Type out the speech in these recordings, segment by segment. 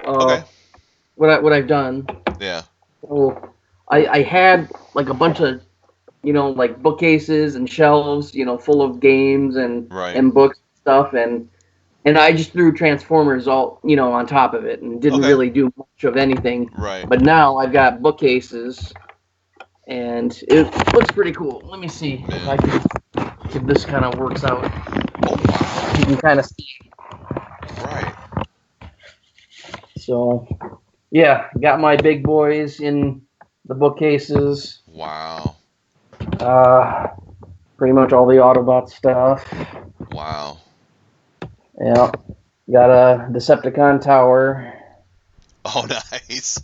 Okay. What I've done. Yeah. So I had like a bunch of like bookcases and shelves full of games Right. and books and stuff and I just threw Transformers all on top of it and didn't Okay. really do much of anything. Right. But now I've got bookcases and it looks pretty cool. Let me see Man. if this kind of works out. Oh wow. You can kind of see. Right. So yeah, got my big boys in the bookcases. Wow. Uh, Pretty much all the Autobot stuff. Wow. Yeah, got a Decepticon tower, Oh nice.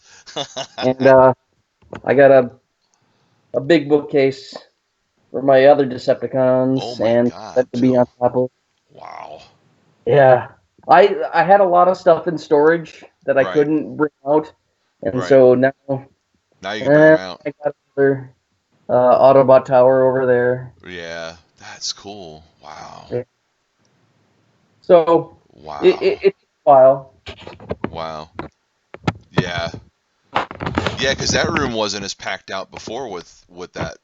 and I got a big bookcase for my other Oh Decepticons, my and God, that to be Joe. on top of. Wow. Yeah, I had a lot of stuff in storage that I Right. couldn't bring out, and Right. so now Now you can bring them out. I got another Autobot tower over there. Yeah. That's cool. Wow. Yeah. So Wow. it's a while. Wow. Yeah. Yeah, because that room wasn't as packed out before with that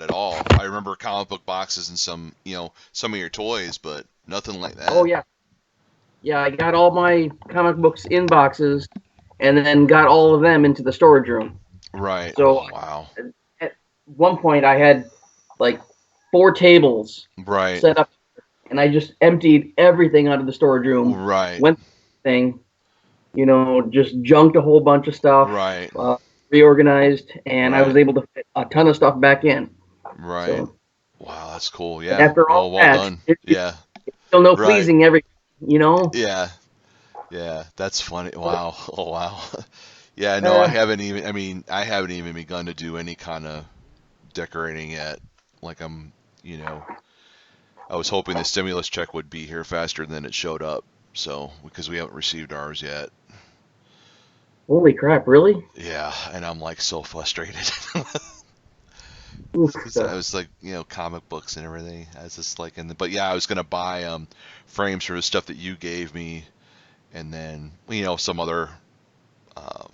at all. I remember comic book boxes and some of your toys, but nothing like Oh that. yeah, yeah. I got all my comic books in boxes, and then got all of them into the storage room. Right. So Wow. at one point, I had like 4 tables Right. set up, and I just emptied everything out of the storage room. Right. Went thing, just junked a whole bunch of stuff, Right. uh, reorganized, and I was Right. able to fit a ton of stuff back in. Right. So Wow, that's cool. and Yeah. after all Well that, done. it's Yeah. still no Right. pleasing everything. Yeah. Yeah. That's funny. Wow. Oh wow. Yeah, no, Uh, I haven't even begun to do any kind of decorating yet. Like you know, I was hoping the stimulus check would be here faster than it showed up. So, because we haven't received ours yet. Holy crap! Really? Yeah, and I'm like so frustrated. Oof. Because I was like, comic books and everything. I was just like, but yeah, I was gonna buy frames for the stuff that you gave me, and then some other um,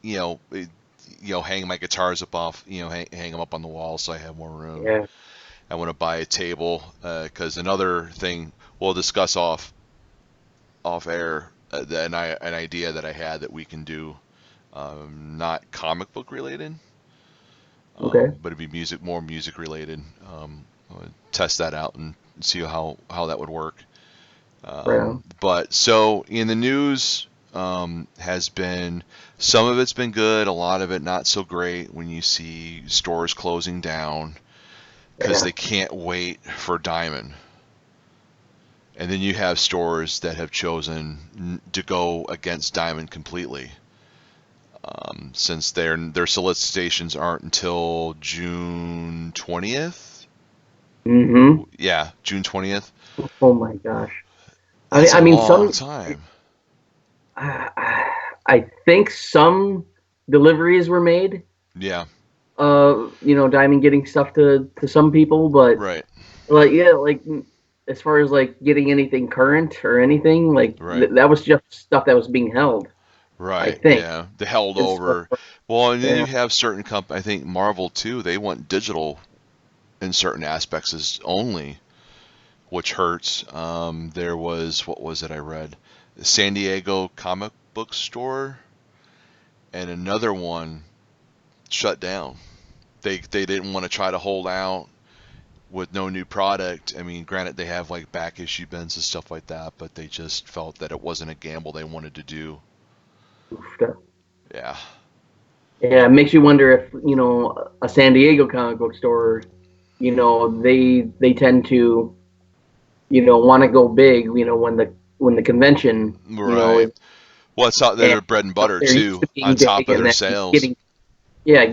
you know it, hang my guitars up off, hang them up on the wall so I have more room. Yeah. I want to buy a table because another thing we'll discuss off air, an idea that I had that we can do, not comic book related, Okay. but it'd be more music related. Test that out and see how that would work. Right on. But so in the news, has been, some of it's been good, a lot of it not so great. When you see stores closing down because Yeah. they can't wait for Diamond. And then you have stores that have chosen to go against Diamond completely, since their solicitations aren't until June 20th. Mm-hmm. Yeah, June 20th. Oh my gosh. That's a I mean, long some. time. I think some deliveries were made. Yeah, Diamond getting stuff to some people, but right, like yeah, like as far as like getting anything current or anything, like right, that was just stuff that was being held. I right. think. Yeah, they held And so, over. Well, and then yeah. you have certain I think Marvel too. They want digital in certain aspects as only, which hurts. There was, what was it I read? The San Diego comic book store and another one shut down. They didn't want to try to hold out with no new product. I mean, granted they have like back issue bins and stuff like that, but they just felt that it wasn't a gamble they wanted to do. Yeah. Yeah, it makes you wonder if a San Diego comic book store, they tend to want to go big, when the convention, Right. is Well, it's not and their bread and butter they're used too, to on being top big, of and their then sales.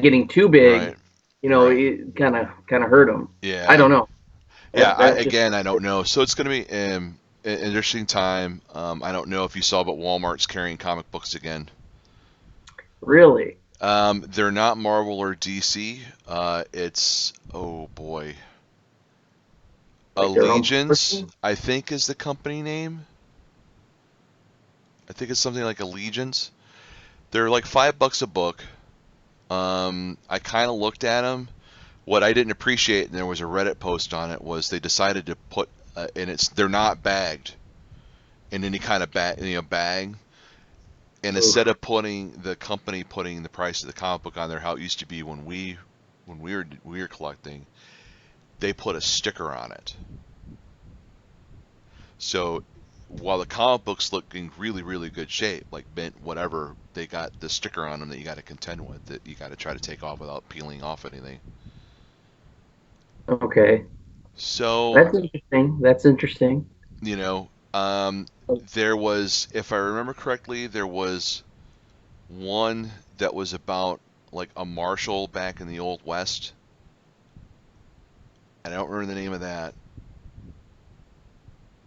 getting too big, Right. Right. it kind of hurt them. I Yeah. don't know. Yeah, That's just again, I don't know. So it's going to be an interesting time. I don't know if you saw, but Walmart's carrying comic books again. really They're not Marvel or DC. It's, oh boy, like their own Allegiance, person. I think is the company name. I think it's something like Allegiance. They're like $5 a book. I kind of looked at them. What I didn't appreciate, and there was a Reddit post on it, was they decided to put, and they're not bagged in any kind of bag. And instead Oof. of putting the company putting the price of the comic book on there, how it used to be when we were collecting, they put a sticker on it. So while the comic books look in really, really good shape, like mint, whatever, they got the sticker on them that you got to contend with, that you got to try to take off without peeling off anything. Okay. So, That's interesting. That's interesting. you know, there was, if I remember correctly, there was one that was about like a marshal back in the Old West, and I don't remember the name of that.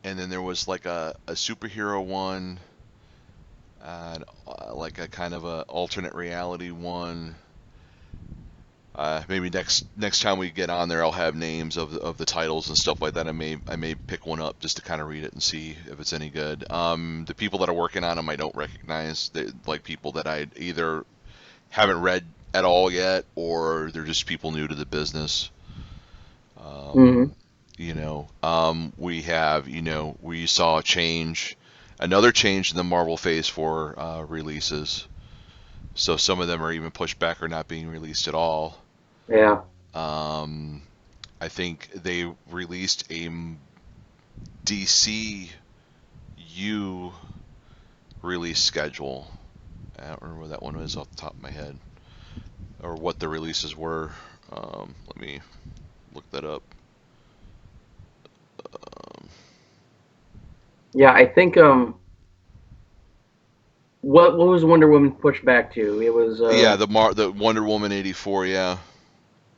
And then there was like a superhero one, like a kind of a alternate reality one. Maybe next time we get on there, I'll have names of the titles and stuff like that. I may pick one up just to kind of read it and see if it's any good. The people that are working on them, I don't recognize. They like people that I either haven't read at all yet, or they're just people new to the business. Hmm. We have, we saw another change in the Marvel Phase 4 releases. So some of them are even pushed back or not being released at all. Yeah. Um, I think they released a DCU release schedule. I don't remember what that one was off the top of my head, or what the releases were. Let me look that up. Um, Yeah. I think what was Wonder Woman pushed back to? It was yeah, the Wonder Woman 84. Yeah.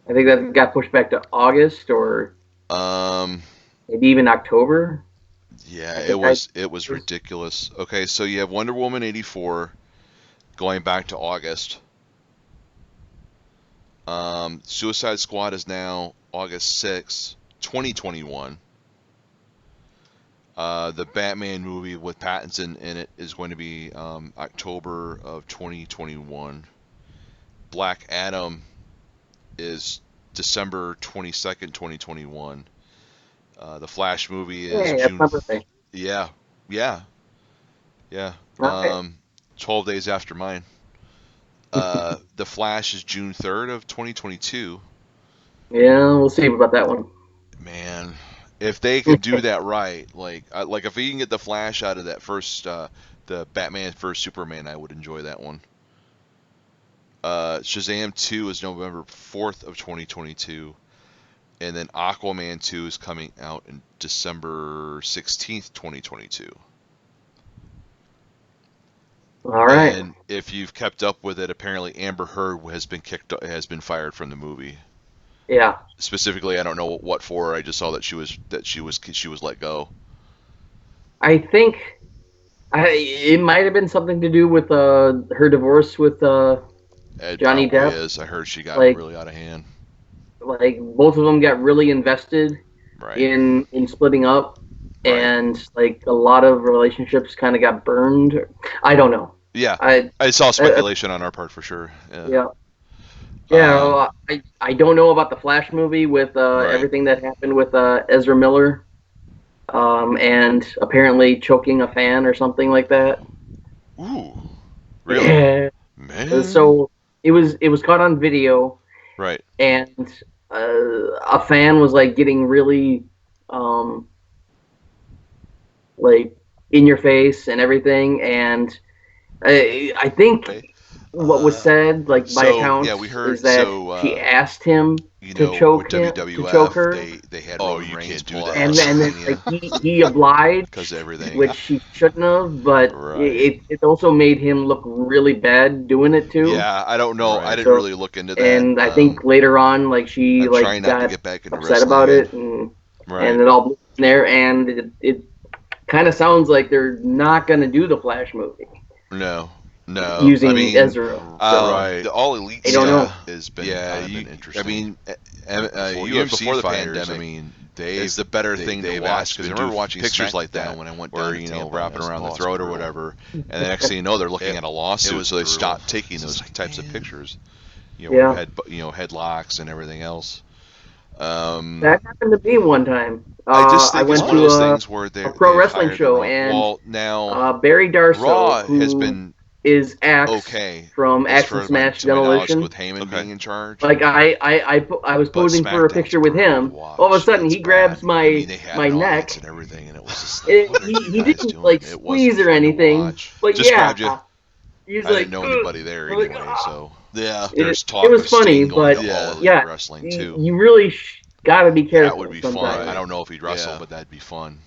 I think that got pushed back to August or Um, maybe even October. yeah, I it think I was it was was. ridiculous. Okay, so you have Wonder Woman 84 going back to August. Suicide Squad is now August 6th, 2021. The Batman movie with Pattinson in it is going to be October of 2021. Black Adam is December 22nd, 2021. The Flash movie is Hey, that's June. my birthday. Yeah, yeah, yeah. All right. 12 days after mine. The Flash is June 3rd of 2022. Yeah, we'll see about that one. Man, if they could do that right, like if we can get the Flash out of that first, the Batman first Superman, I would enjoy that one. Shazam 2 is November 4th of 2022, and then Aquaman 2 is coming out in December 16th, 2022. All right. And if you've kept up with it, apparently Amber Heard has been fired from the movie. Yeah. Specifically, I don't know what for. I just saw that she was let go. I think it might have been something to do with her divorce with It Johnny probably Depp. is. I heard she got Like really out of hand. like both of them got really invested Right. in splitting up, Right. and like a lot of relationships kind of got burned. I don't know. Yeah. I, I saw I speculation on our part for sure. Yeah. yeah. Yeah, Um. well, I don't know about the Flash movie with Right. everything that happened with Ezra Miller, and apparently choking a fan or something like that. Ooh. Really? Yeah. Man. So it was caught on video, Right. and a fan was like getting really um, like in your face and everything, and I think Okay. what was said, like by So yeah, we accounts, is heard. that So she asked him with to choke WWF, her, they had Oh, Roman you Reigns can't do pull out that. and then like WrestleMania he because obliged, of everything. which he shouldn't have, but Right. it also made him look really bad doing it too. Yeah, I don't know. I Right. didn't So, really look into that. and I think later on, like she I'm trying like not to got get back into upset wrestling about again. it, and Right. it all blew from there, and it kind of sounds like they're not gonna do the Flash movie No. No. I using mean, Ezra. So Right. the All Elite I don't stuff know. Yeah. has been Yeah. kind of been I interesting. mean, Even even UFC before the fighters, I pandemic, mean, is the better thing to watch, because I remember watching pictures like that when I went down to Tampa, wrapping around the throat or whatever, and the next thing you know, they're looking at a lawsuit, so they stopped taking those types of pictures. Yeah. Headlocks and everything else. That happened to me one time. I just I think it's went one of to those things where a pro they've wrestling hired the show, wrong. and Well, now Barry Darsow, Raw has who been is Axe okay, from as Axe far and as my Smash to my knowledge, Demolition. with Heyman being in charge. Like I was But posing for a SmackDown's picture with brutal to him. All of a watch. sudden, It's he grabs bad. I mean, they had my an audience neck. and everything, and it was just like, what are you He guys didn't doing? like It wasn't squeeze or fun to anything, watch. but Just yeah, grabbed you. he's I didn't like, know "Ugh." anybody there I'm like, anyway, "Ah." so Yeah. there's It talk was of funny, Sting going but to All Elite yeah, Wrestling too. you really got to be That would careful be fun. sometimes. I don't know if he'd wrestle, but that'd be fun.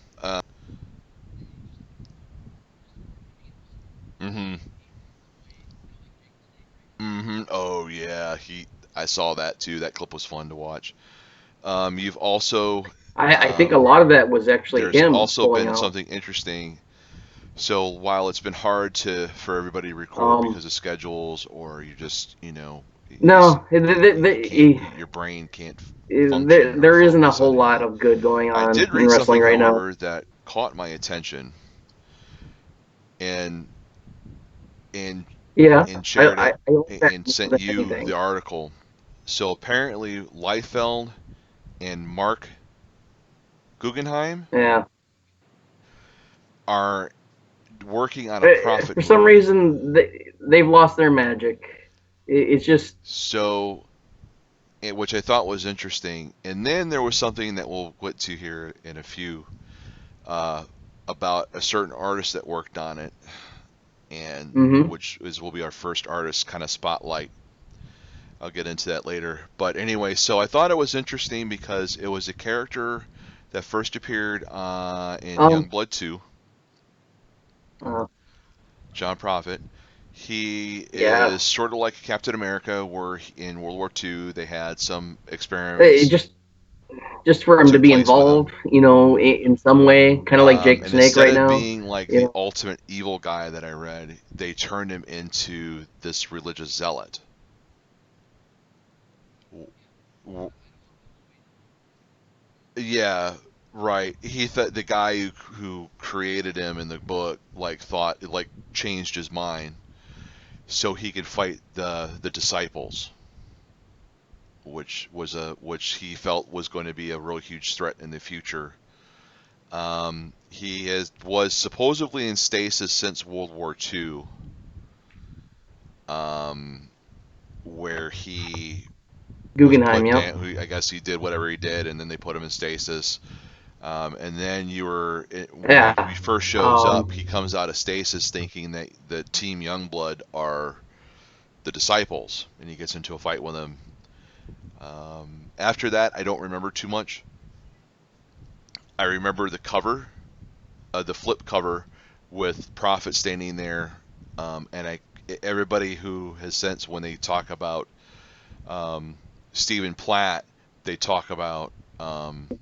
Mm-hmm. Mm-hmm. Oh yeah, I saw that too. That clip was fun to watch. You've also I think a lot of that was actually there's him also pulling been out. something interesting. So while it's been hard for everybody to record Um, because of schedules, or you just no, you can't, your brain can't function or there isn't a focus whole on lot anything. of good going I on did in read wrestling something, right now. however, that caught my attention, and and Yeah, shared it I like that and more sent than you anything. the article. So apparently, Liefeld and Mark Guggenheim Yeah. are working on a profit For some movie. reason, they've lost their magic. It's just So, which I thought was interesting. And then there was something that we'll get to here in a few, uh, about a certain artist that worked on it, and hmm which will be our first artist kind of spotlight. I'll get into that later. But anyway, so I thought it was interesting because it was a character that first appeared in um Youngblood 2, uh, John Prophet. He yeah. is sort of like Captain America, where in World War II they had some It experiments just for him to took be place with him. involved, in some way, kind of like Jake And Snake instead right of now. being like You the know, ultimate evil guy that I read, they turned him into this religious zealot. Yeah, right. He thought the guy who created him in the book changed his mind so he could fight the disciples, which he felt was going to be a real huge threat in the future. He was supposedly in stasis since World War II, um, where he was Guggenheim. put Yep. down. I guess he did whatever he did, and then they put him in stasis. And then when he Yeah. first shows up, Um. he comes out of stasis thinking that the Team Youngblood are the disciples, and he gets into a fight with them. After that, I don't remember too much. I remember the cover, the flip cover, with Prophet standing there, and everybody who has since, when they talk about um, Stephen Platt, they talk about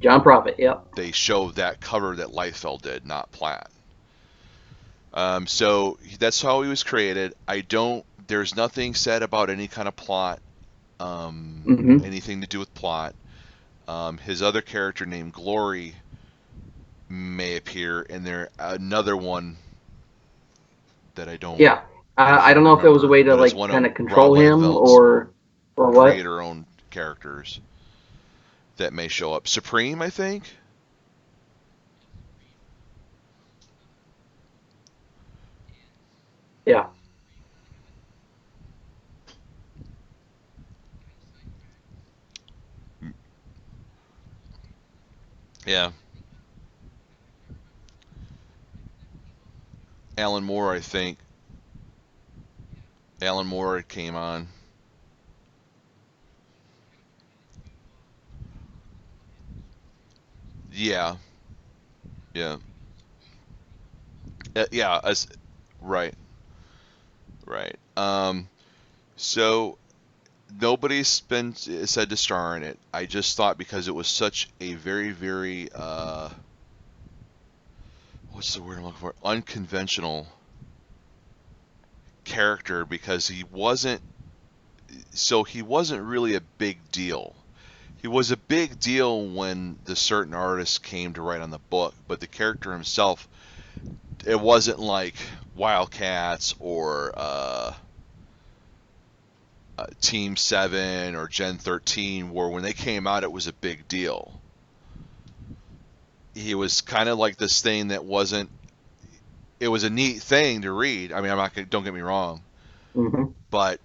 John Prophet. Yep. they show that cover that Liefeld did, not Platt. So that's how he was created. There's nothing said about any kind of plot, hmm anything to do with plot. His other character named Glory may appear, and there another one that I don't Yeah. I don't know if it was a remember, way to but it's like one kind of of Rob control him Liefeld's or what. creator-owned characters that may show up. Supreme, I think. Yeah. Yeah, Alan Moore, I think. Alan Moore came on. Yeah, yeah, yeah. Right, right. So nobody's been said to star in it. I just thought because it was such a very, very what's the word I'm looking for? Unconventional character, because he wasn't really a big deal. he was a big deal when the certain artist came to write on the book, but the character himself, it wasn't like Wildcats or Team 7 or Gen 13, where when they came out, it was a big deal. He was kind of like this thing that wasn't, it was a neat thing to read. I mean, I'm not gonna, don't get me wrong, Hmm. but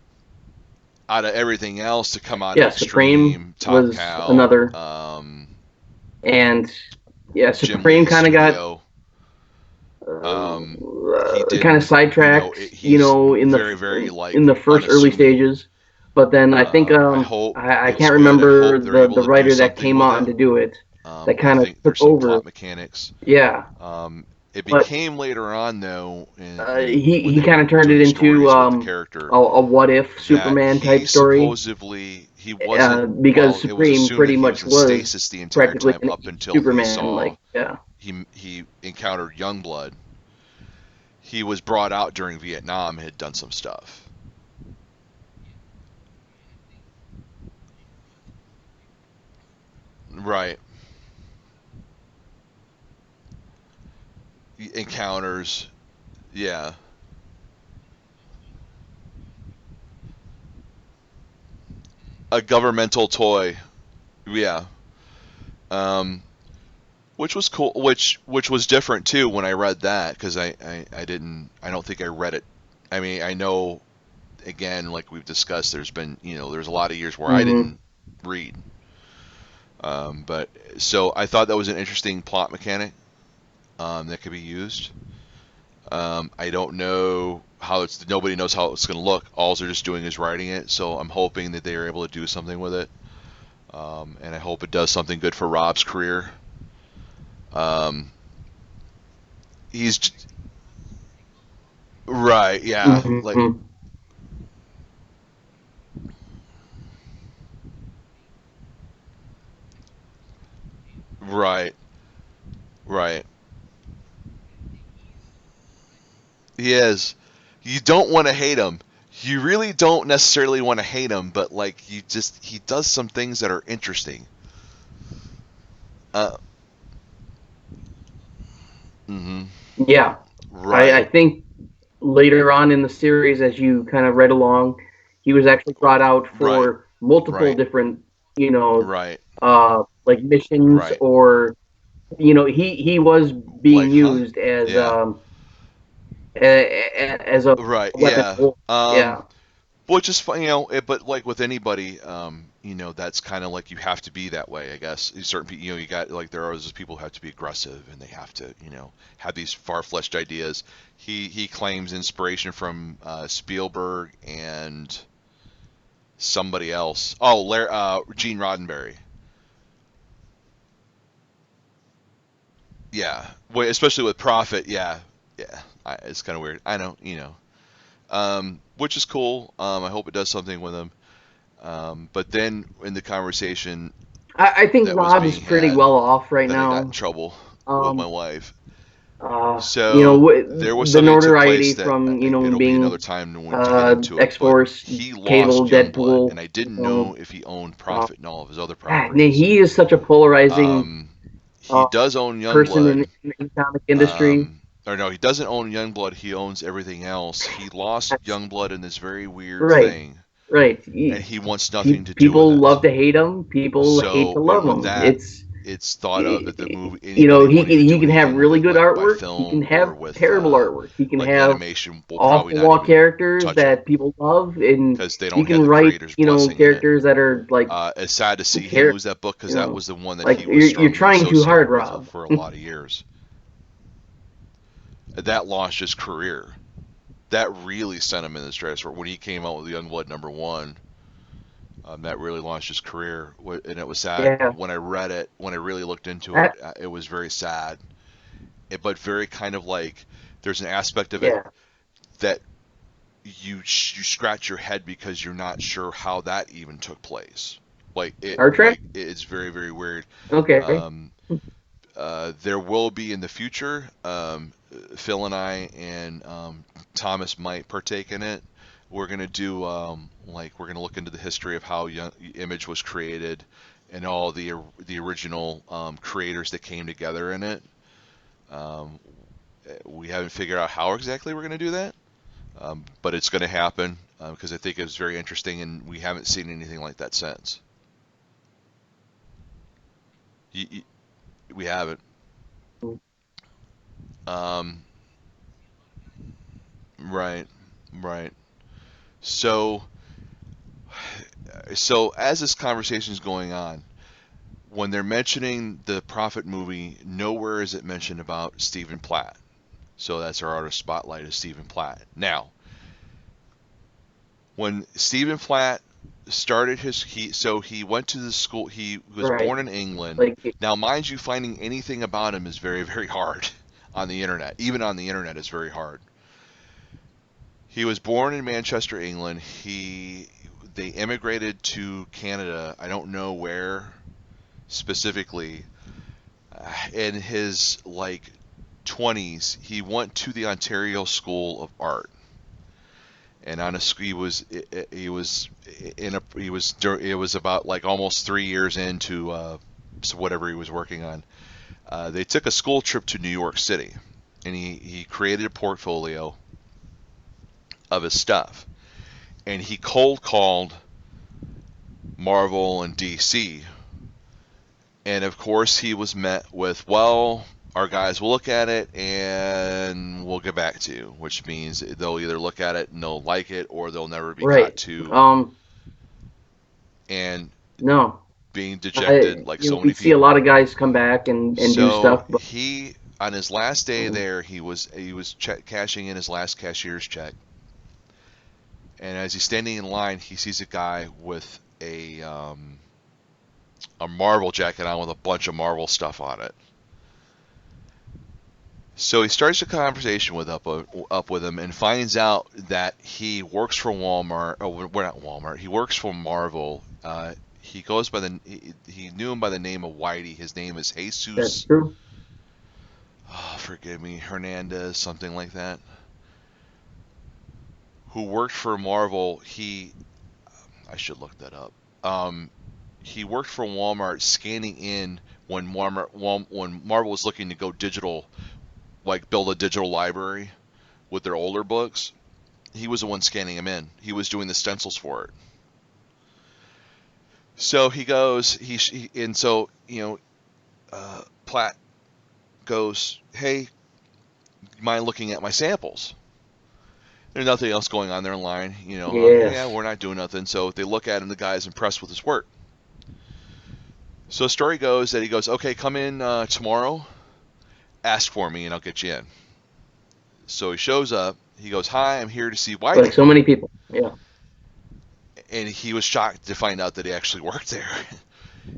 out of everything else to come out of Yeah, Supreme Extreme, Top was Cow, another, and yeah, Jim Supreme Lee's kind of got studio, he kind of didn't, sidetracked, he's in very, very in the like first early unassuming. stages. But then I think I hope I it's can't good. I remember hope they're able the to do writer that something came with on it. to do it that I kind of think took there's some over. plot mechanics. Yeah, It but became later on though, when he they kind were of turned it doing into stories with the character, a what if that Superman type story, he wasn't, because well, it was Supreme assumed that pretty he was much in was stasis the entire practically time an up until Superman. Like, yeah. he encountered Youngblood. He was brought out during Vietnam and had done some stuff. Right. Encounters. Yeah. A governmental toy. Yeah. Um, which was cool, which was different too when I read that, because I don't think I read it. I mean, I know, again, like we've discussed, there's a lot of years where I Hmm. didn't read. But so I thought that was an interesting plot mechanic, that could be used. I don't know how nobody knows how it's going to look. All they're just doing is writing it. So I'm hoping that they are able to do something with it. And I hope it does something good for Rob's career. Um, he's right, yeah, like Hmm. right, right. He is. You don't want to hate him. You really don't necessarily want to hate him, but like he does some things that are interesting. Uh, mm-hmm. Yeah, I Right, think later on in the series, as you kind of read along, he was actually brought out right, for multiple right, different, right, like missions, right. or he was being Like, huh? used as Yeah, as a right, weapon of yeah. war. Yeah, Which is fun, but like with anybody, that's kind of like you have to be that way, I guess. Certain people, you got like there are those people who have to be aggressive and they have to, have these far-fetched ideas. He claims inspiration from Spielberg and somebody else. Oh, Gene Roddenberry. Yeah, especially with Prophet. Yeah, yeah. It's kind of weird. I know, which is cool. I hope it does something with him. But then in the conversation I think that was Rob is being pretty had, well off right that I got in now. trouble with my Um, wife. So there was the something that took place notoriety that from it'll be another being time to get into it. X But Force, he Cable, lost Youngblood, Deadpool. and I didn't Um, know if he owned uh, Prophet and all of his other properties. he is such a polarizing Um, he uh, does own person Youngblood. in comic industry. Or no, he doesn't own Youngblood. He owns everything else. He lost That's Youngblood in this very weird right, thing, right. and he wants nothing to do with People love it. to hate him. People hate to So, and love with him. that, it's thought of that the movie, anybody He wanting to he do can have anything with really it, good like by artwork. He can film or have with terrible artwork. He can like have animation, will off probably the not wall even characters touch him that people love, and because they you don't can have the write creator's blessing in it. characters that are like It's sad to see him care lose that book because you that know was the one that like he was you're strongly trying too hard, associated with Rob. for a lot of years. That launched his career. That really sent him in the stratosphere when he came out with Youngblood #1. That really launched his career, and it was sad Yeah, when I read it. When I really looked into it, that it was very sad, but very kind of like there's an aspect of it yeah. that you scratch your head because you're not sure how that even took place. Star Trek. It's very, very weird. Okay. Um, there will be in the future. Phil and I and Thomas might partake in it. We're gonna do we're gonna look into the history of how Image was created, and all the original creators that came together in it. Um, we haven't figured out how exactly we're going to do that, but it's going to happen because I think it was very interesting, and we haven't seen anything like that since. Y- y- we haven't. Um, right, right. So, so as this conversation is going on, when they're mentioning the Prophet movie, nowhere is it mentioned about Stephen Platt. So that's our artist spotlight is Stephen Platt. Now, when Stephen Platt started he went to the school. He was Right. born in England. Like, Now, mind you, finding anything about him is very, very hard on the internet. Even on the internet, it's very hard. He was born in Manchester, England. They immigrated to Canada. I don't know where specifically. In his like 20s, he went to the Ontario School of Art, and on a he was in a he was it was about like almost 3 years into so whatever he was working on. They took a school trip to New York City, and he created a portfolio of his stuff, and he cold called Marvel and DC. And of course, he was met with, well, our guys will look at it and we'll get back to you, which means they'll either look at it and they'll like it or they'll never be got right. to. Um, And no. being dejected like so We many see a lot people. of guys come back and do So stuff, but on his last day mm, there, he was cashing in his last cashier's check, and as he's standing in line, he sees a guy with a Marvel jacket on with a bunch of Marvel stuff on it. So he starts a conversation up with him and finds out that he works for Walmart. Oh, we're not Walmart. He works for Marvel. He goes by he knew him by the name of Whitey. His name is that's Jesus. true. Oh, forgive me, Hernandez, something like that. Who worked for Marvel? I should look that up. Um, he worked for Walmart, scanning in when Marvel was looking to go digital, like build a digital library with their older books. He was the one scanning them in. He was doing the stencils for it. So he goes, and so Platt goes, "Hey, you mind looking at my samples?" There's nothing else going on there in line, Yeah, Yes. we're not doing nothing. So they look at him. The guy's impressed with his work. So the story goes that he goes, "Okay, come in tomorrow. Ask for me, and I'll get you in." So he shows up. He goes, "Hi, I'm here to see Like Whitey," so many people. Yeah. and he was shocked to find out that he actually worked there.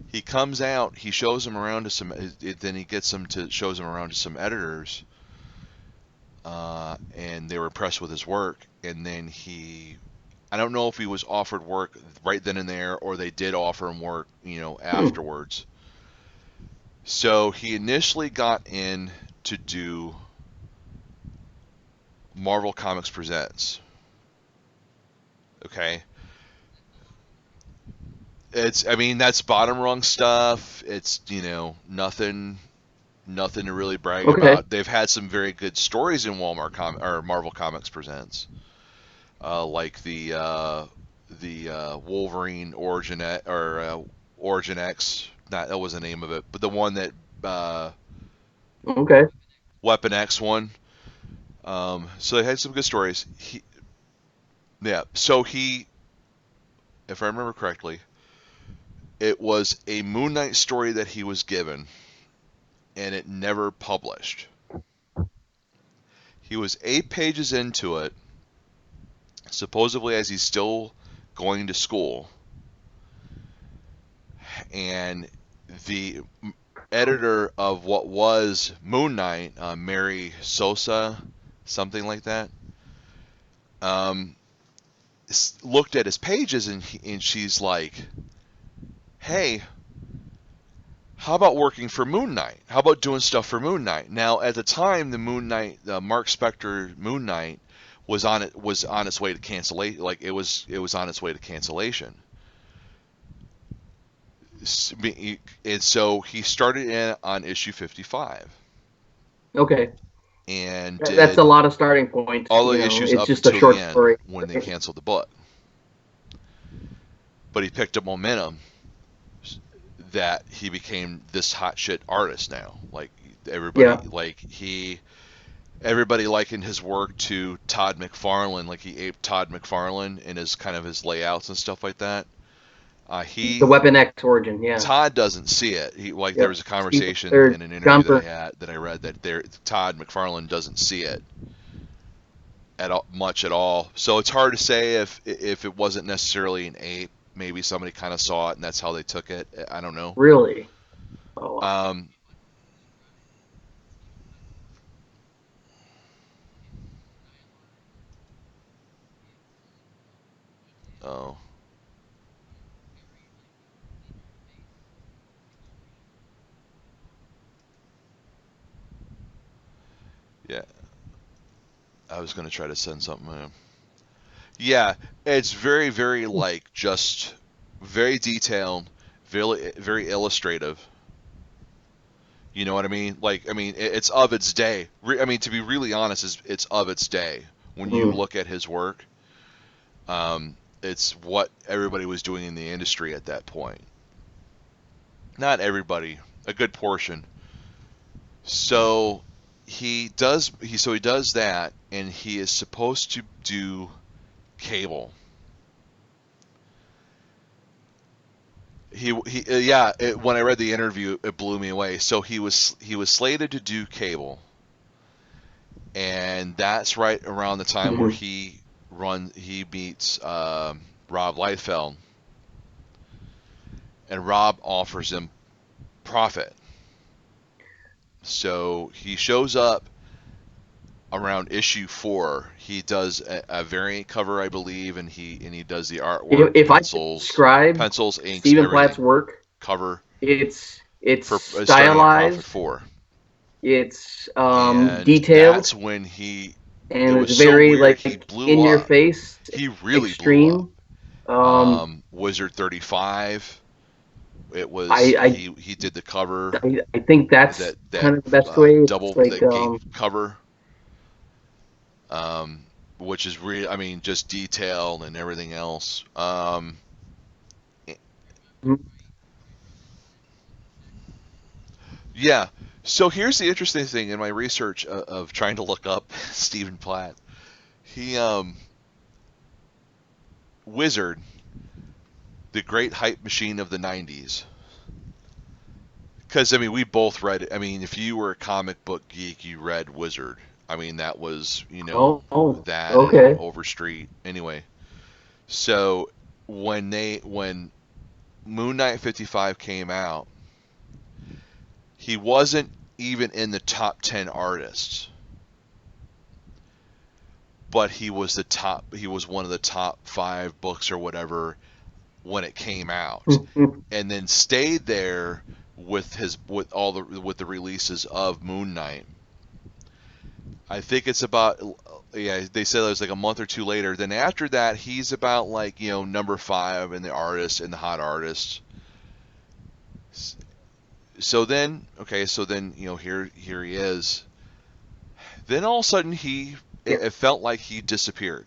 He comes out, he shows him around to then he gets him to shows him around to some editors, and they were impressed with his work. And then I don't know if he was offered work right then and there, or they did offer him work, Hmm. afterwards. So he initially got in to do Marvel Comics Presents. Okay, I mean, that's bottom rung stuff. It's nothing to really brag Okay. about. They've had some very good stories in or Marvel Comics Presents, like the Wolverine Origin X. Not that was the name of it, but the one that uh, Okay. Weapon X one. So they had some good stories. Yeah. So if I remember correctly, it was a Moon Knight story that he was given, and it never published. He was 8 pages into it, supposedly as he's still going to school, and the editor of what was Moon Knight, Mary Sosa, something like that, um, looked at his pages and she's like, "Hey, how about working for Moon Knight? How about doing stuff for Moon Knight?" Now, at the time, the Moon Knight, the Mark Spector Moon Knight, was on its way to cancellation. Like it was on its way to cancellation. And so he started in on issue 55 Okay. and That's a did lot of starting points. all the issues It's up just a until the short end story. when they canceled the book. But he picked up momentum that he became this hot shit artist now. Like Yeah. everybody likened his work to Todd McFarlane. Like he aped Todd McFarlane in his kind of his layouts and stuff like that. The He Weapon X origin. Yeah. Todd doesn't see it. He like there Yep. was a Steve conversation or in an interview John that Byrne. I read that Todd McFarlane doesn't see it at all, much at all. So it's hard to say if it wasn't necessarily an ape. Maybe somebody kind of saw it and that's how they took it. I don't know. Really? Oh. Um, oh yeah, I was gonna try to send something. Yeah, it's very very like just very detailed, very illustrative. You know what I mean? Like, I mean, it's of its day. I mean, to be really honest, it's of its day. When you Mm. look at his work, it's what everybody was doing in the industry at that point. Not everybody, a good portion. So he does that, and he is supposed to do Cable. Yeah. When I read the interview, it blew me away. So he was slated to do Cable, and that's right around the time where Mhm. he meets Rob Liefeld, and Rob offers him profit. So he shows up around issue 4. He does a variant cover, I believe, and he does the artwork, If I could describe inks, Stephen Platt's everything, work, cover it's for starting at profit stylized, 4. it's And detailed, that's when it and was it's so very weird. He like blew in your up. face, He really blew up. extreme. Um, Wizard 35. It I, was I he did the cover, I think that's that kind of the best way. It's double like that gate cover, um, which is really, I mean, just detail and everything else. Yeah. So here's the interesting thing in my research of trying to look up Stephen Platt. He Wizard, the great hype machine of the '90s. Because I mean, we both read it. I mean, if you were a comic book geek, you read Wizard. I mean, that was that and okay. Overstreet. Anyway, so when Moon Knight 55 came out, he wasn't even in the top 10 artists, but he was one of the top 5 books or whatever when it came out, and then stayed there with the releases of Moon Knight. I think it's about, yeah, they said it was like a month or two later. Then after that, he's about like, number 5 in the artist, in the hot artist. So then, okay, so then, here he is. Then all of a sudden Yeah. it felt like he disappeared.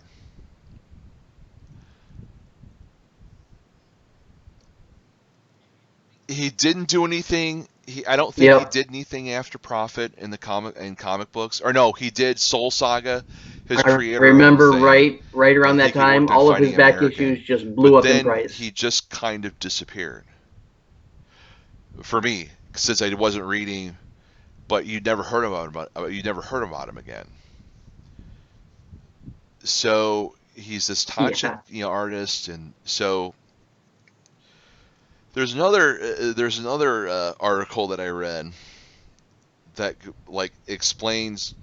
He didn't do anything. I don't think he Yep. did anything after Prophet in comic books. Or no, he did Soul Saga, his I creator-owned remember thing, right and I around that think he time, worked on all of his Fighting back issues American. just blew But up in then price. he just kind of disappeared for me, since I wasn't reading. But you never heard about him again. So he's this hot shit, Yeah. artist, and so there's another article that I read that like explains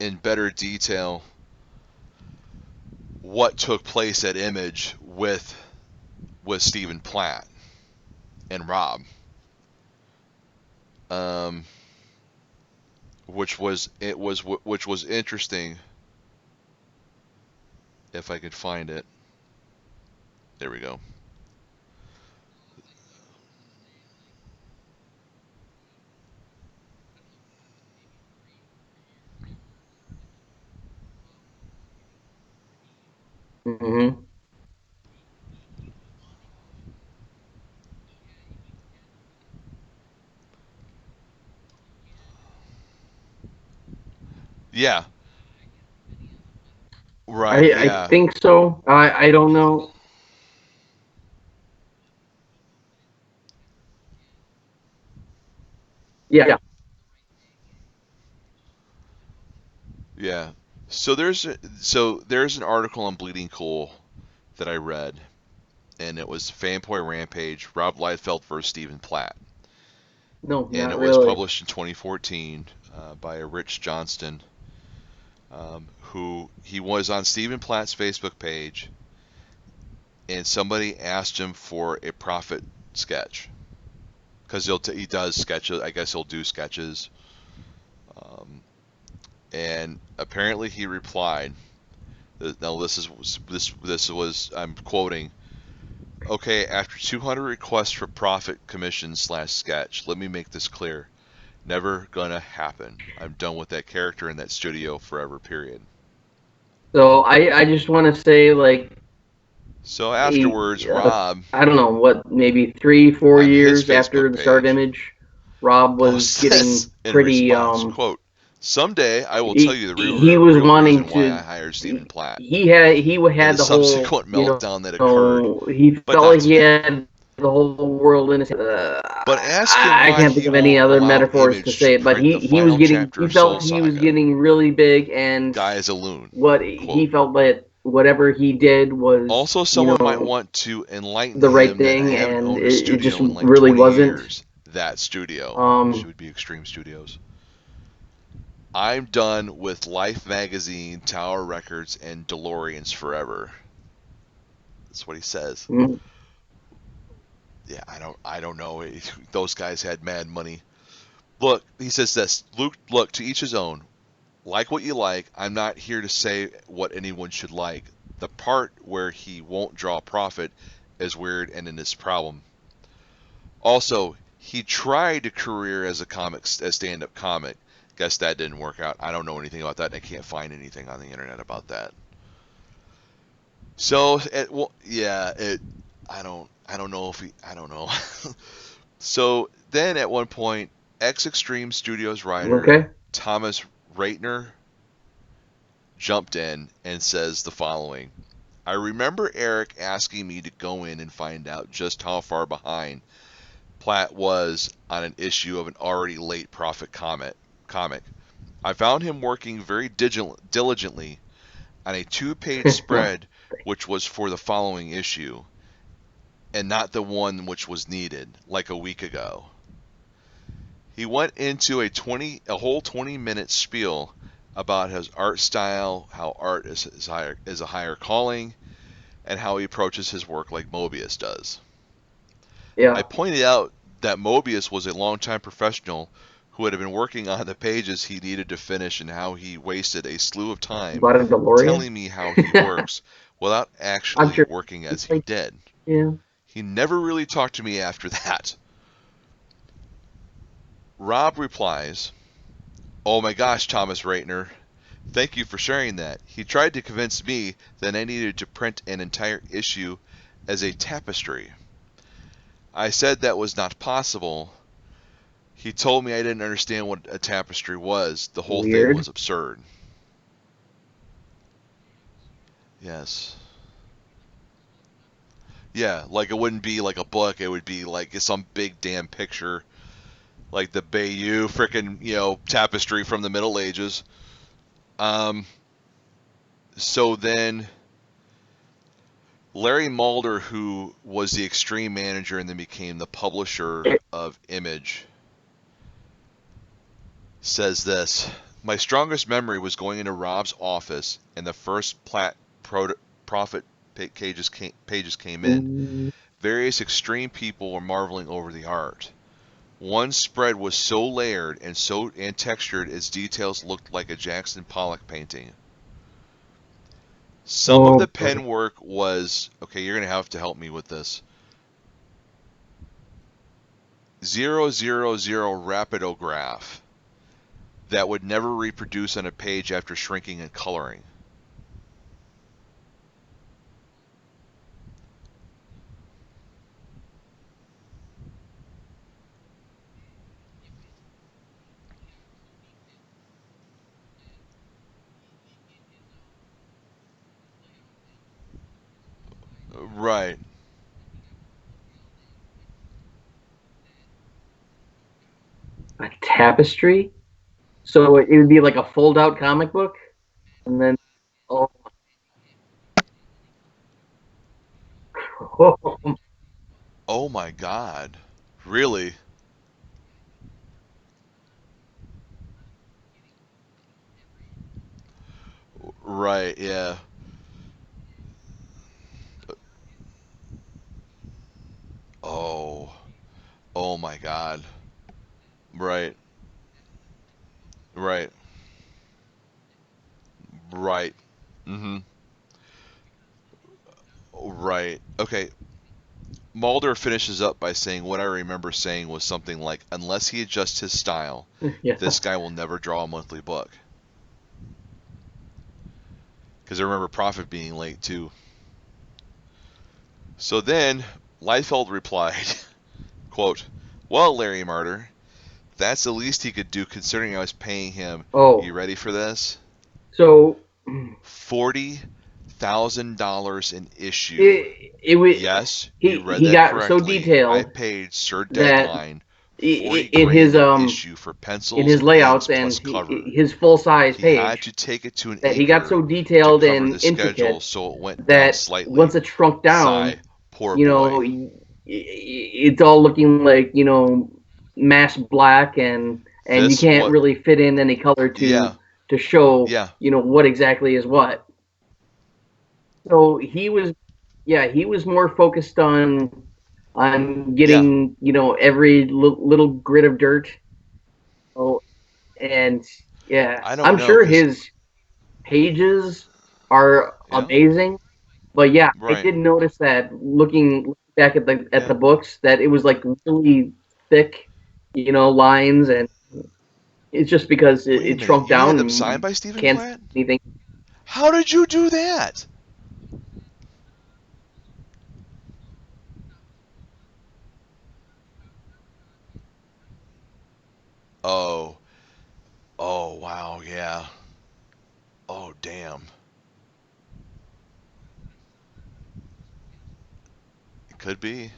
in better detail what took place at Image with Stephen Platt and Rob, um, which was interesting. If I could find it, there we go. Mm-hmm. Yeah, right. I Yeah, think so. I don't know. Yeah. yeah. So there's an article on Bleeding Cool that I read, and it was Fanboy Rampage, Rob Liefeld versus Stephen Platt, No, and not it was really. published in 2014 by a Rich Johnston, who he was on Stephen Platt's Facebook page, and somebody asked him for a profit sketch because he does sketches. I guess he'll do sketches, um, and apparently he replied. Now this was I'm quoting. Okay, after 200 requests for profit commission slash sketch, let me make this clear. Never gonna happen. I'm done with that character in that studio forever. Period. So I just want to say like So a afterwards, Rob I don't know what, maybe 3 4 on his years after Facebook the start page image, Rob was posts this getting in pretty response, quote, "Someday I will tell he you the he was real wanting reason why I to hired Stephen he, Platt he and had the the whole, subsequent meltdown that occurred, he but felt not like he today." had the whole world in his But ask him I why can't think he of any won't other allow metaphors to Image to say it, but print the he was final getting, chapter he of Soul felt he was Saga. getting really big, and Guy is a loon. what he Quote. felt that whatever he did was, Also, someone might want to enlighten the right him that I thing, haven't and owned a it just studio in like really 20 wasn't. years. That studio, which Um, would be Extreme Studios. I'm done with Life Magazine, Tower Records, and DeLoreans forever. That's what he says. mm, Yeah, I don't know. Those guys had mad money. Look, he says this. Luke, look, to each his own. Like what you like. I'm not here to say what anyone should like. The part where he won't draw profit is weird and in his problem. Also, he tried a career as a stand-up comic. Guess that didn't work out. I don't know anything about that. And I can't find anything on the internet about that. So, well, yeah, I don't know if he, I don't know. So then at one point, ex Extreme Studios writer okay. Thomas Reitner jumped in and says the following. I remember Eric asking me to go in and find out just how far behind Platt was on an issue of an already late Prophet comic. I found him working very diligently on a two-page spread which was for the following issue, and not the one which was needed, like a week ago. He went into a whole 20-minute spiel about his art style, how art is a higher calling, and how he approaches his work like Mobius does. I Yeah. pointed out that Mobius was a longtime professional who had been working on the pages he needed to finish and how he wasted a slew of You time bought a DeLorean? telling me how he works without I'm actually sure. working as he Like, did. yeah. He never really talked to me after that. Rob replies, "Oh my gosh, Thomas Reitner, thank you for sharing that. He tried to convince me that I needed to print an entire issue as a tapestry. I said that was not possible. He told me I didn't understand what a tapestry was. The whole thing Weird. was absurd." Yes. Yeah, like it wouldn't be like a book, it would be like some big damn picture, like the Bayeux frickin', tapestry from the Middle Ages. Um, so then Larry Mulder, who was the Extreme manager and then became the publisher of Image, says this. My strongest memory was going into Rob's office and the first profit pages came in. Mm, Various Extreme people were marveling over the art. One spread was so layered and textured its details looked like a Jackson Pollock painting. Some of oh the boy. pen work was, okay, you're going to have to help me with this. 000 rapidograph that would never reproduce on a page after shrinking and coloring. Right. A tapestry. So it would be like a fold-out comic book, and then oh, Oh my God. Really? Right. Yeah. Oh. Oh my God. Right. Right. Right. Mm-hmm. Right. Okay. Mulder finishes up by saying what I remember saying was something like, unless he adjusts his style, yeah. this guy will never draw a monthly book. Because I remember Prophet being late too. So then Liefeld replied, quote, well, Larry Martyr, that's the least he could do considering I was paying him, you Oh, ready for this? so $40,000 an issue. it was Yes, you read he that got so correctly. I detailed paid Sir that Deadline 40 in grand his an issue for in pencils his and inks layouts plus and cover. his full size He had page to take it to an that he got acre so to detailed cover and the schedule intricate so it went down that once slightly. it shrunk down, Sigh, poor you know, boy. it's all looking like mass black, and you This can't what really fit in any color yeah, to show yeah, what exactly is what. So he was more focused on yeah. getting every little grit of dirt. Oh, and yeah, I don't I'm know sure cuz his pages are yeah, amazing. But yeah, I right. did notice that looking back at the Yeah. books that it was like really thick, lines, and it's just because Wait a it minute. shrunk You had down them and signed you by Stephen can't see Platt? anything. How did you do that? Oh. Oh, wow. Yeah. Oh, damn. It could be.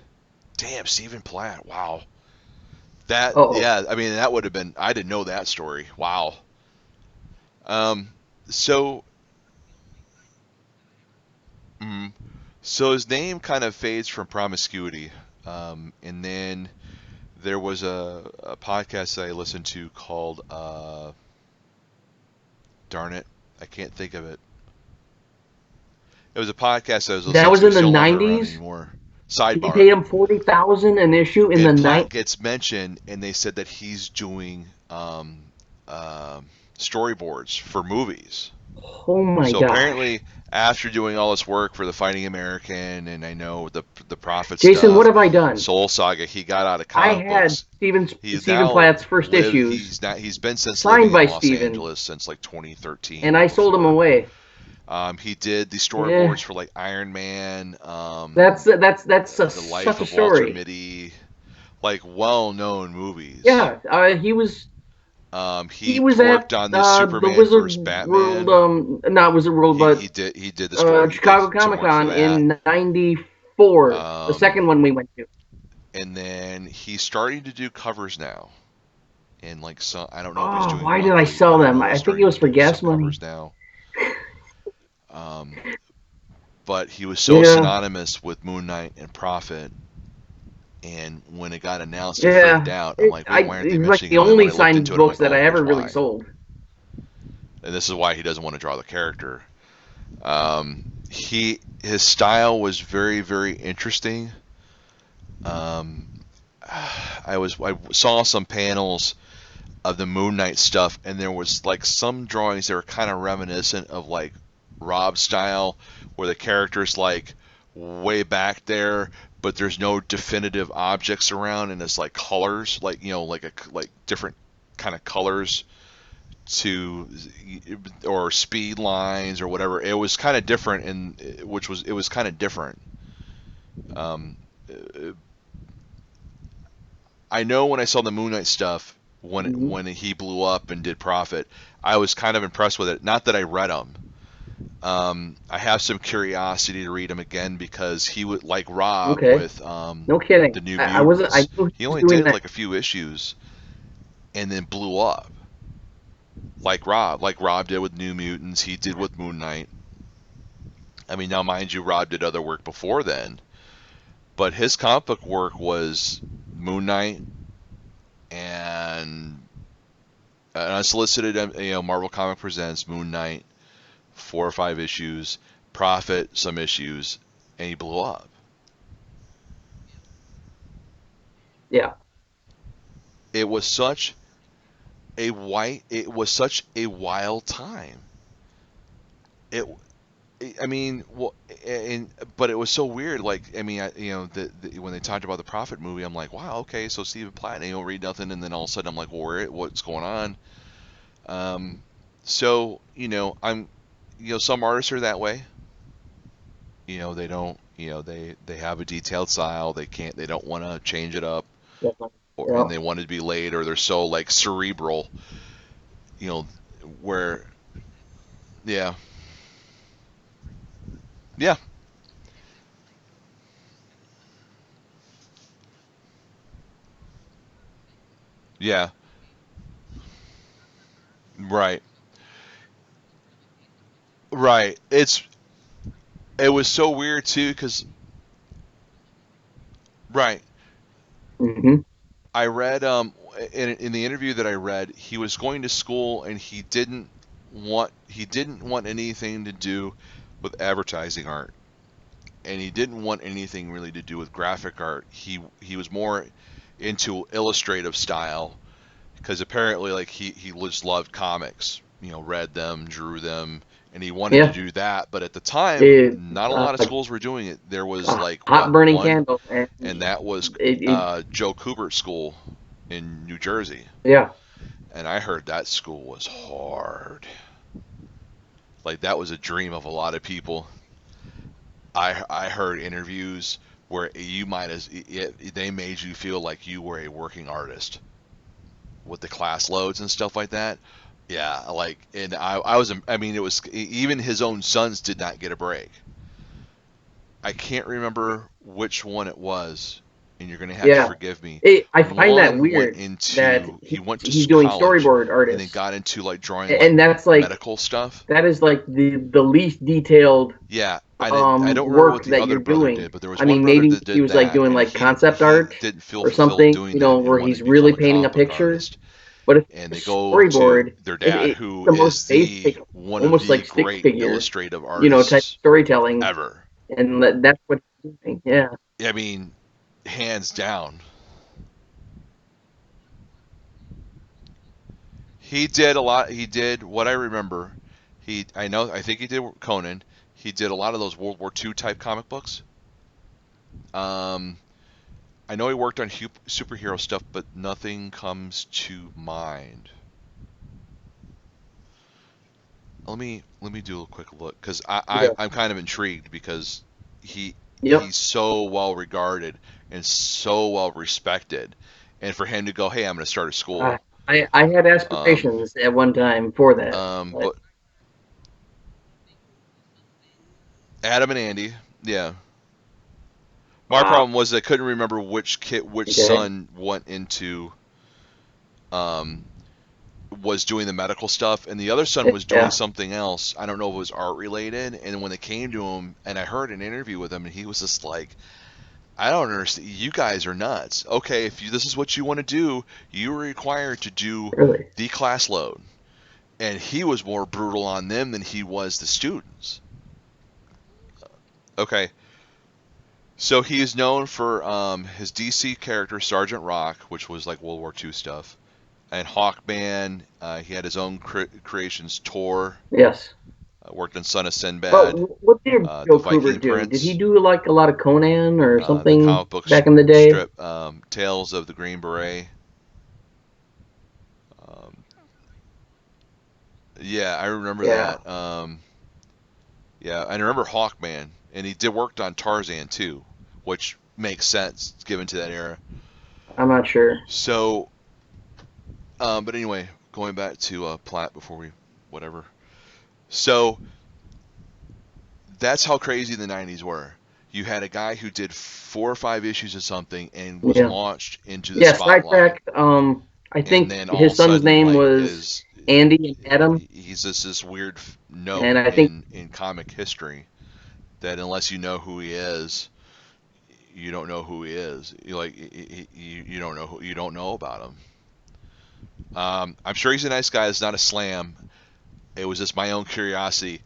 Damn, Stephen Platt. Wow. That, Oh, yeah, I mean, that would have been, I didn't know that story. Wow. Um, so, mm, so his name kind of fades from promiscuity. And then there was a podcast that I listened to called, darn it, I can't think of it. It was a podcast I was that listening was to. in It's the no longer around '90s. anymore. He Sidebar. paid him 40,000 an issue in the And night. Platt gets mentioned, and they said that he's doing um, storyboards for movies. Oh my So gosh, apparently, after doing all this work for the Fighting American, and I know the Prophet Jason, what stuff, have I done? Soul Saga, he got out of I comic had books. He's Stephen now Platt's first live. issues He's been since living signed in by Los Stephen, Angeles since like 2013 and or I sold them before. away. He did the Yeah, storyboards for like Iron Man, that's The Life such a of Walter story. Mitty, like well-known movies. Yeah, he He was worked at on this the Superman Wizard versus World, Batman. not Wizard World, but He did the story. He did Chicago some Comic work for Con that. in '94, the Um, second one we went to. and then he's starting to do covers now. And like some, I don't know if he's Oh, doing why did I monthly, but sell I them? know he's I think it starting was to for do some gas money. covers now. Um, but he was so Yeah, synonymous with Moon Knight and Prophet, and when it got announced, I freaked yeah. out. I'm like, wait, why aren't they It was like mentioning the him? And when only I looked signed into it, I'm books like, that I oh, here's ever really why. sold. And this is why he doesn't want to draw the character. His style was very very interesting. Um, I saw some panels of the Moon Knight stuff, and there was like some drawings that were kind of reminiscent of like Rob's style, where the character's like way back there, but there's no definitive objects around, and it's like colors, like like different kind of colors to or speed lines or whatever. It was kind of different, and which was it was kind of different. Um, I know when I saw the Moon Knight stuff Hmm. when he blew up and did Profit, I was kind of impressed with it. Not that I read them, I have some curiosity to read him again because he would, like Rob Okay. with No kidding. the New I wasn't. I Mutants. knew he He was only doing did that. like a few issues and then blew up. Like Rob did with New Mutants, he did with Moon Knight. I mean, now mind you, Rob did other work before then, but his comic book work was Moon Knight and an unsolicited, Marvel Comic Presents Moon Knight, 4 or 5 issues, Prophet, some issues, and he blew up. Yeah. It was such it was such a wild time. It I mean, well, and but it was so weird. Like, I mean, when they talked about the Prophet movie, I'm like, wow, okay, so Stephen Platt, and you don't read nothing, and then all of a sudden, I'm like, well, what's going on? Um, so some artists are that way. They don't, they have a detailed style. They don't want to change it up, Definitely. and Yeah. they want it to be laid, or they're so like cerebral, you know, where, yeah, yeah, yeah, right, right. It was so weird too, because right. Hmm. I read in the interview that I read, he was going to school and he didn't want anything to do with advertising art, and he didn't want anything really to do with graphic art. He was more into illustrative style because apparently like he just loved comics, read them, drew them, and he wanted to Yeah. do that. But at the time, It, not a lot of schools were doing it. There was like hot what burning one, candle, and and that was it Joe Kubert School in New Jersey. yeah. And I heard that school was hard. Like that was a dream of a lot of people. I heard interviews where they made you feel like you were a working artist with the class loads and stuff like that. Yeah, like, and I was, I mean, it was, even his own sons did not get a break. I can't remember which one it was, and you're gonna have to Yeah. forgive me. I find that One went weird that into he went he's to doing college, storyboard and then artists, got into like drawing like and that's like medical stuff. that is like the least detailed Yeah, I don't remember what work the that other you're brother doing. did, but there was I one mean, brother maybe that he did was like that, doing and like he concept he art didn't feel or fulfilled something, doing that and where wanted he's to really become a painting a comic book picture. artist. But if And they it's go to storyboard, their dad, it's who the most is the basic, one of almost the like stick great figure, illustrative type artists storytelling, ever. and that's what he's doing. Yeah. I mean, hands down. He did a lot. He did what I remember. I think he did Conan. He did a lot of those World War II type comic books. Um, I know he worked on superhero stuff, but nothing comes to mind. Let me do a quick look because Yeah. I'm kind of intrigued because he Yep. he's so well regarded and so well respected, and for him to go, hey, I'm going to start a Uh, school. I had Um, aspirations at one time for that, but but Adam and Andy, yeah. My wow. problem was I couldn't remember which Okay. son went into um, was doing the medical stuff, and the other son was doing Yeah. something else. I don't know if it was art related. And when they came to him, and I heard an interview with him, and he was just like, "I don't understand. You guys are nuts. Okay, if this is what you want to do, you are required to do Really. the class load." And he was more brutal on them than he was the students. Okay, so he is known for his DC character Sergeant Rock, which was like World War II stuff, and Hawkman. He had his own creations. Tor Yes. worked on Son of But Sinbad, what did the Joe Viking Kubert do? Did he Prince, do like a lot of Conan or the something comic book back in the day? strip Tales of the Green Beret. Um, yeah, I remember Yeah. that. Yeah, I remember Hawkman, and he did worked on Tarzan too, which makes sense given to that era. I'm not sure. So, but anyway, going back to Platt before we whatever. So That's how crazy the '90s were. You had a guy who did 4 or 5 issues of something and was Yeah. launched into the Yeah, spotlight, sidetrack. I and think then all of his a son's sudden, name like, was is Andy and Adam, he's just this weird note and I think in comic history that unless you know who he is, you don't know who he is. You don't know you don't know about him. I'm sure he's a nice guy. It's not a slam. It was just my own curiosity.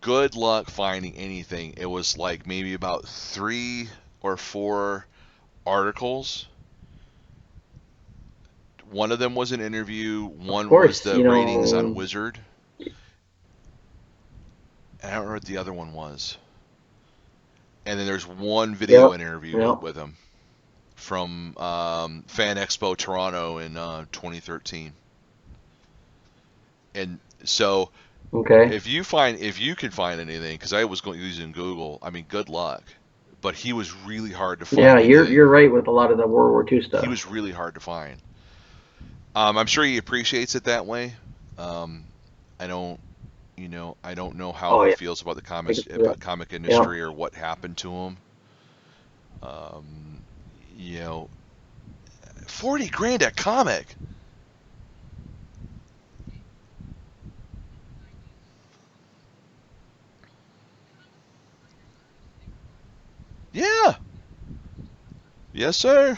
Good luck finding anything. It was like maybe about 3 or 4 articles. One of them was an interview. of One was course, the ratings on Wizard. And I don't remember what the other one was. And then there's one video yep, interview yep, with him from Fan Expo Toronto in 2013. And so okay. if you can find anything, because I was going using Google, I mean, good luck. But he was really hard to Yeah, find you're anything. right with a lot of the World War II He stuff. was really hard to find. I'm sure he appreciates it that way. Um, I don't, I don't know how Oh he yeah, feels about the I can see that. comic Yeah. industry or what happened to him. Um, you know, 40 grand a comic. Yeah. Yes, sir.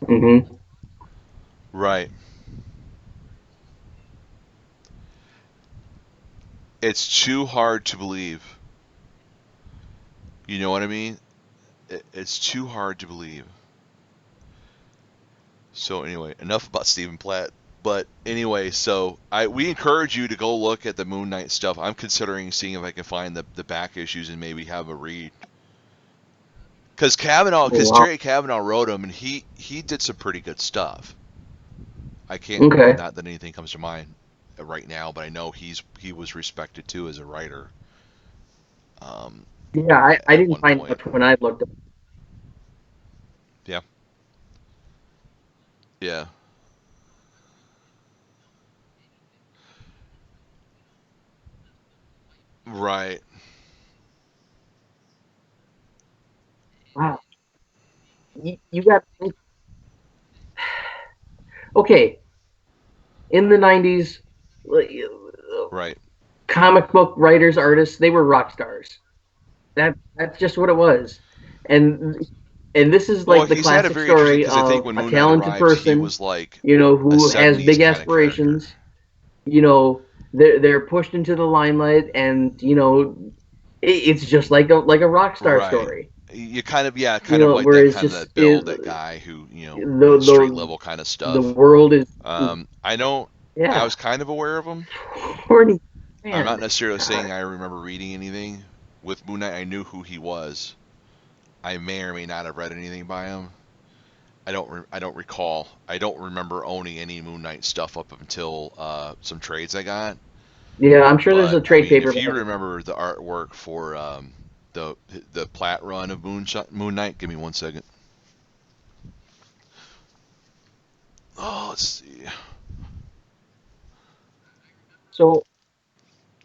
Hmm. Right. It's too hard to believe. You know what I mean? It's too hard to believe. So anyway, enough about Stephen Platt. But anyway, so I we encourage you to go look at the Moon Knight stuff. I'm considering seeing if I can find the back issues and maybe have a read. Because Wow. Terry Kavanaugh wrote them, and he did some pretty good stuff. I can't, Okay. not that anything comes to mind right now, but I know he was respected too as a writer, um, Yeah, I at didn't one find point. much when I looked up. Yeah, yeah, right, Wow. You got okay. In the '90s, like, right. comic book writers, artists, they were rock stars. That's just what it was. And and this is Well, like the he's had a classic very interesting story because I think of when a Moon Knight talented arrives, he person, was like a who has '70s big kind of character. aspirations. They're pushed into the limelight, and it's just like a rock star Right. story. You kind of, yeah, kind of like that Whereas kind of just that Bill, that guy who, the street the level kind of the stuff. world is I don't, I yeah was kind of aware of him. 40 I'm not grand. necessarily saying God. I remember reading anything. With Moon Knight, I knew who he was. I may or may not have read anything by him. I don't recall. I don't remember owning any Moon Knight stuff up until some trades I got. Yeah, I'm sure there's But a I trade mean, if you paperback. remember the artwork for the the Platt run of Moon Knight, give me 1 second. Oh, let's see. So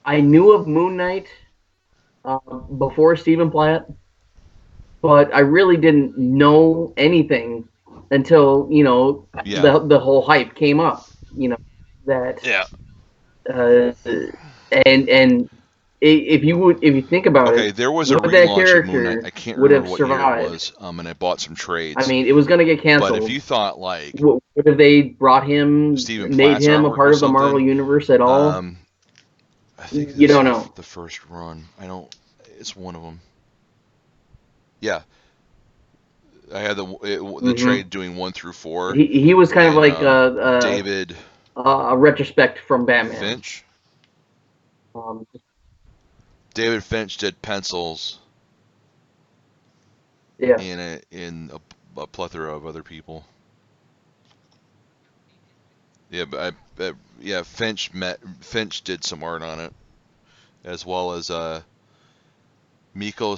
I knew of Moon Knight before Stephen Platt, but I really didn't know anything until Yeah, the whole hype came up. That yeah. uh, and if you think about Okay, it, there was a would that relaunch of Moon Knight. I character can't would remember have what year it survived? was. And I bought some I trades. mean, it was going to get But if canceled. you thought like Would have they brought him, Stephen made Platt's him a artwork part was of the Marvel something, universe at all? um, I think You this is don't know. the first run. I don't. It's one of them. Yeah, I had the Hmm. trade doing 1 through 4, He was kind of and like David a retrospect from Batman. Finch. Um, David Finch did pencils yeah, in a plethora of other people. Yeah, yeah, Finch did some art on it, as well as Miko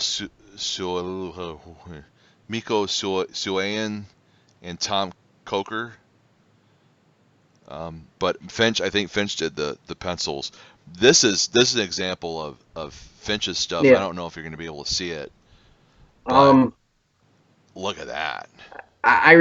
Miko Suayan and Tom Coker. But Finch, I think Finch did the pencils. This is an example of Finch's stuff. I Yeah. don't know if you're going to be able to see it, but Um, look at that. I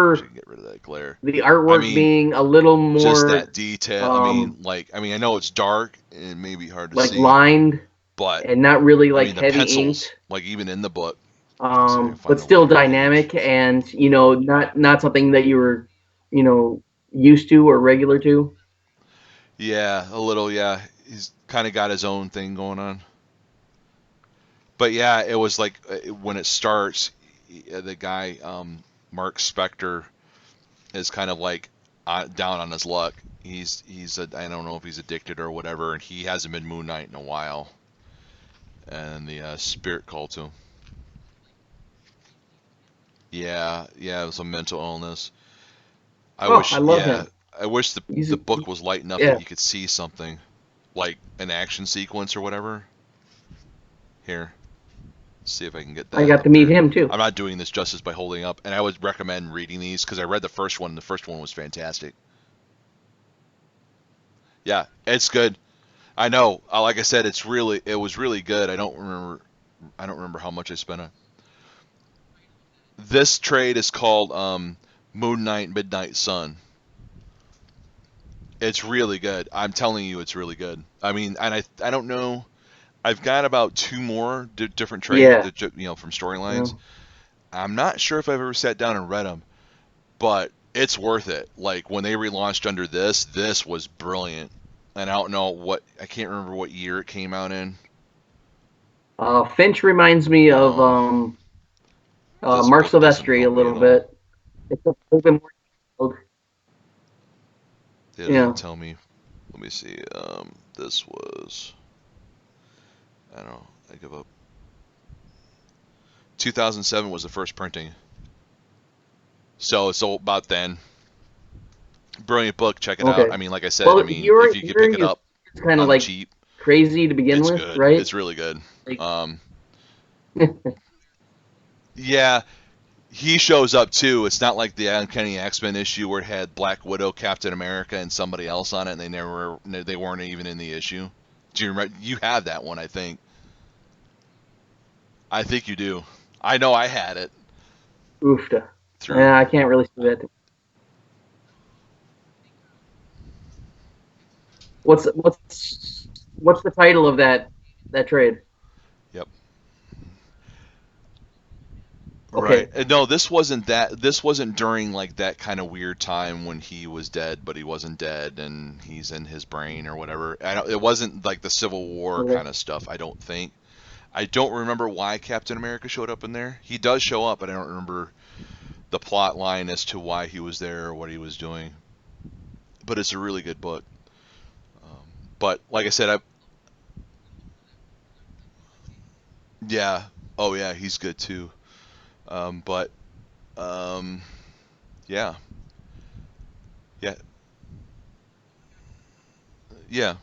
Wish I remember could get rid of that glare. the I artwork mean, being a little just that more detail. um, I mean, I know it's dark and it may be hard to like see, lined but and not really I like mean the heavy pencils, inked, like even in the book. Let's see if I can but find the still right page. dynamic and not something that you were you know used to or regular to. Yeah, a little. Yeah, he's kind of got his own thing going on. But yeah, it was like when it starts, the guy Mark Spector is kind of like down on his luck. I don't know if he's addicted or whatever, and he hasn't been Moon Knight in a while, and the spirit called to him. Yeah, yeah, it was a mental illness. I Oh, I wish, love yeah, him. I wish He's the book was light enough that yeah. you could see something, like an action sequence or whatever. Here, see if I can get I that got to up meet there. him too. I'm not doing this justice by holding up, and I would recommend reading these because I read the first one. The first one was fantastic. Yeah, it's good. I know. Like I said, it was really good. I don't remember how much I spent on. This trade is called Moon Knight Midnight Sun. It's really good. I'm telling you, it's really good. I mean, and I don't know. I've got about two more different trade, Yeah. from storylines. Yeah. I'm not sure if I've ever sat down and read them, but it's worth it. Like when they relaunched under this was brilliant. And I don't know I can't remember what year it came out in. Finch reminds me of Um, this Mark book doesn't Silvestri a help me little at all. bit. It's a little bit more detailed. It Yeah. doesn't tell me. Let me see. This was, I don't know. I give up. 2007 was the first printing, so it's all about then. Brilliant book. Check it out. Okay. I mean, like I said, I Well, mean, if you could pick Yuri it is up kind of on the like cheap, crazy to begin it's with, good. right? It's really good. Like, Yeah, he shows up too. It's not like the Uncanny X-Men issue where it had Black Widow, Captain America, and somebody else on it, and they weren't even in the issue. Do you remember? You have that one, I think. I think you do. I know I had it oofta. through. Yeah, I can't really see that. What's the title of that trade? Yep. Right. Okay. No, this wasn't that. This wasn't during like that kind of weird time when he was dead, but he wasn't dead, and he's in his brain or whatever. It wasn't like the Civil War Okay. kind of stuff. I don't think. I don't remember why Captain America showed up in there. He does show up, but I don't remember the plot line as to why he was there or what he was doing. But it's a really good book. Um, but like I said, yeah. Oh yeah, he's good too. But um, yeah, yeah, yeah.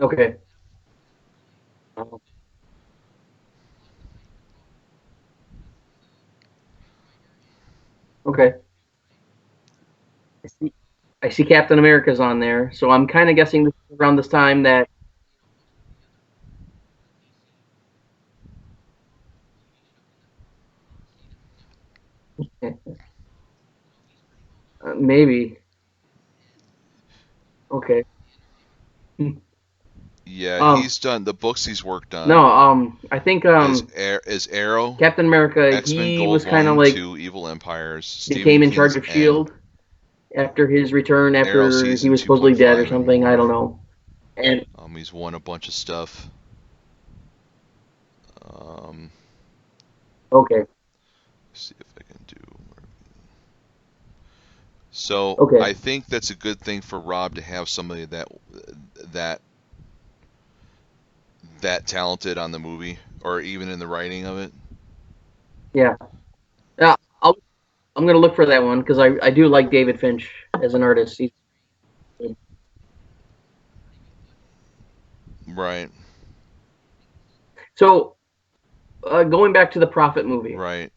Okay. Okay. I see. I see Captain America's on there, so I'm kind of guessing this is around this time that maybe. Okay. Yeah, Um. he's done the books he's worked No. on I think is Arrow, Captain America. X-Men He Gold was kind of Volume like 2, Evil Empires, Stephen became in charge King's of End, Shield after his return Arrow after he season was supposedly dead or 2.5 and something. I don't more. know. And He's won a bunch of stuff. Um, okay. see if I can do. So Okay. I think that's a good thing for Rob to have somebody that that talented on the movie or even in the writing of it. Yeah. Yeah. I'm gonna look for that one because I do like David Finch as an artist. He's good. Right. So going back to the Prophet movie, Right.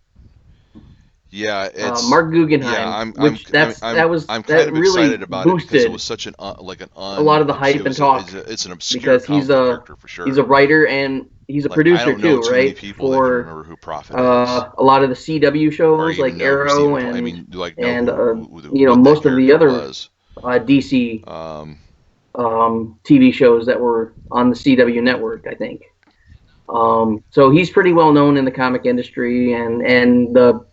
Yeah, it's Mark yeah. Guggenheim, which I'm kind that of excited really about it because it was boosted such an like an a lot un. of the It's it hype and was talk it's an obscure because comic book character for he's a sure. writer and he's a Like I producer don't know too, too many right? people that can For remember who Prophet is, a lot of the CW or shows even like know who Arrow Stephen. I mean, like know and what that most of the character other was. DC Um, TV shows that were on the CW network, I think. So he's pretty well known in the comic industry and the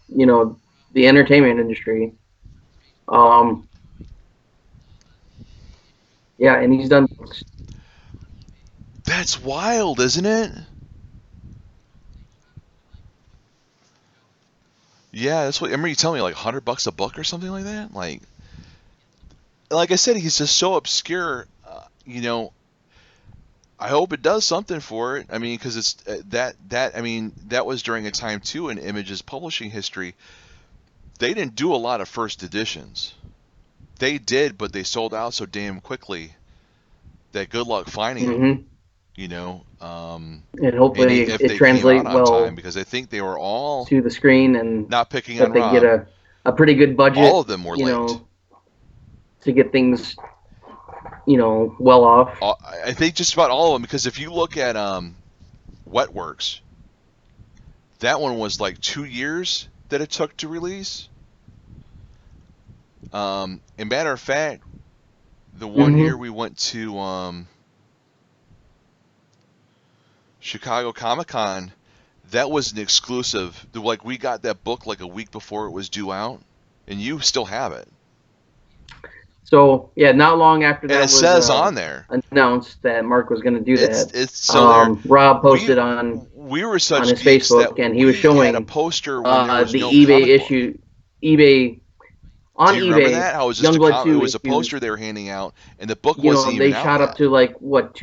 the entertainment industry. Um, yeah, and he's done books. that's wild, isn't it? Yeah, that's what. I remember you telling me like $100 a book or something like that. Like I said, he's just so obscure. I hope it does something for it. I mean, because it's that. I mean, that was during a time too in Image's publishing history. They didn't do a lot of first editions. They did, but they sold out so damn quickly that good luck finding them. Hmm. You know, And and hopefully if it they came out translate on time, well because I think they were all to the screen and not picking on that they get Rob. a pretty good All budget, of them were late. to get things, well off. I think just about all of them, because if you look at Wetworks, that one was like 2 years that it took to release. And matter of fact, the one year Hmm. we went to Chicago Comic Con, that was an exclusive. Like we got that book like a week before it was due out, and you still have it. So yeah, not long after And that it was says on there, announced that Mark was going to do that, it's so there. Rob We posted on we were such his geeks that Facebook, and he was we had a showing poster when there was the no eBay comic book. issue, eBay Do on you remember eBay, that? How it was just a Youngblood it 2 was a issues. poster they were handing out, and the book wasn't even They out shot up yet. to like what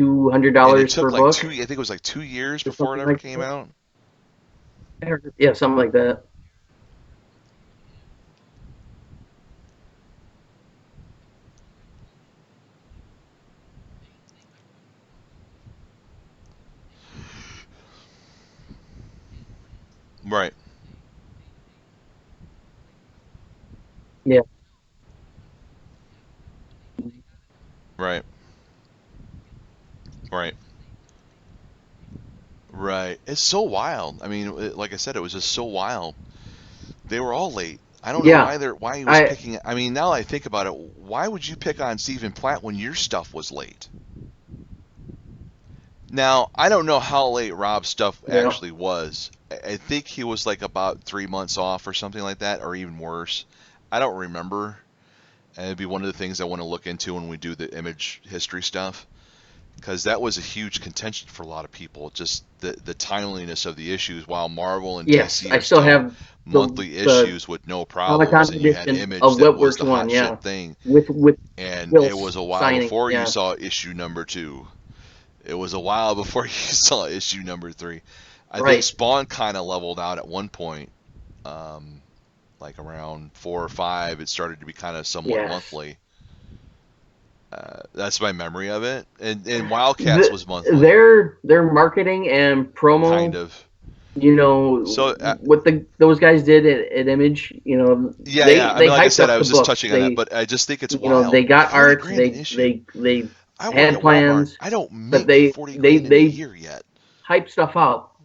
And it $200 took per like book two. I think it was like 2 years or before it something ever like came that. out. Yeah, something like that. Right, Yeah, right, right, right. It's so wild. I mean, like I said, it was just so wild. They were all late. I don't know yeah. why he was I picking. I mean, now I think about it, why would you pick on Stephen Platt when your stuff was late? Now I don't know how late Rob's stuff yeah. actually was. I think he was like about 3 months off or something like that, or even worse. I don't remember. And it'd be one of the things I want to look into when we do the image history stuff, because that was a huge contention for a lot of people. Just the timeliness of the issues, while Marvel and Yes, DC I are still still have monthly the issues with no Comic problems, Con and you had edition Image of that was Wetworks the one. hot shit Yeah, thing, with and Will it was a while signing. before you Yeah, saw issue number two. It was a while before you saw issue number three. I think right. Spawn kind of leveled out at one point, um, like around 4 or 5. It started to be kind of somewhat Yes. monthly. That's my memory of it. And Wildcats was monthly, Their marketing and kind promo, of. So what the those guys did at Image, yeah, yeah. I they mean, like I hyped said, I up the was just books. touching on that, but I just think it's They wild. got 40 art. grand an issue. They I work had at Walmart. plans, I don't but make 40 grand in a they year yet. hyped stuff up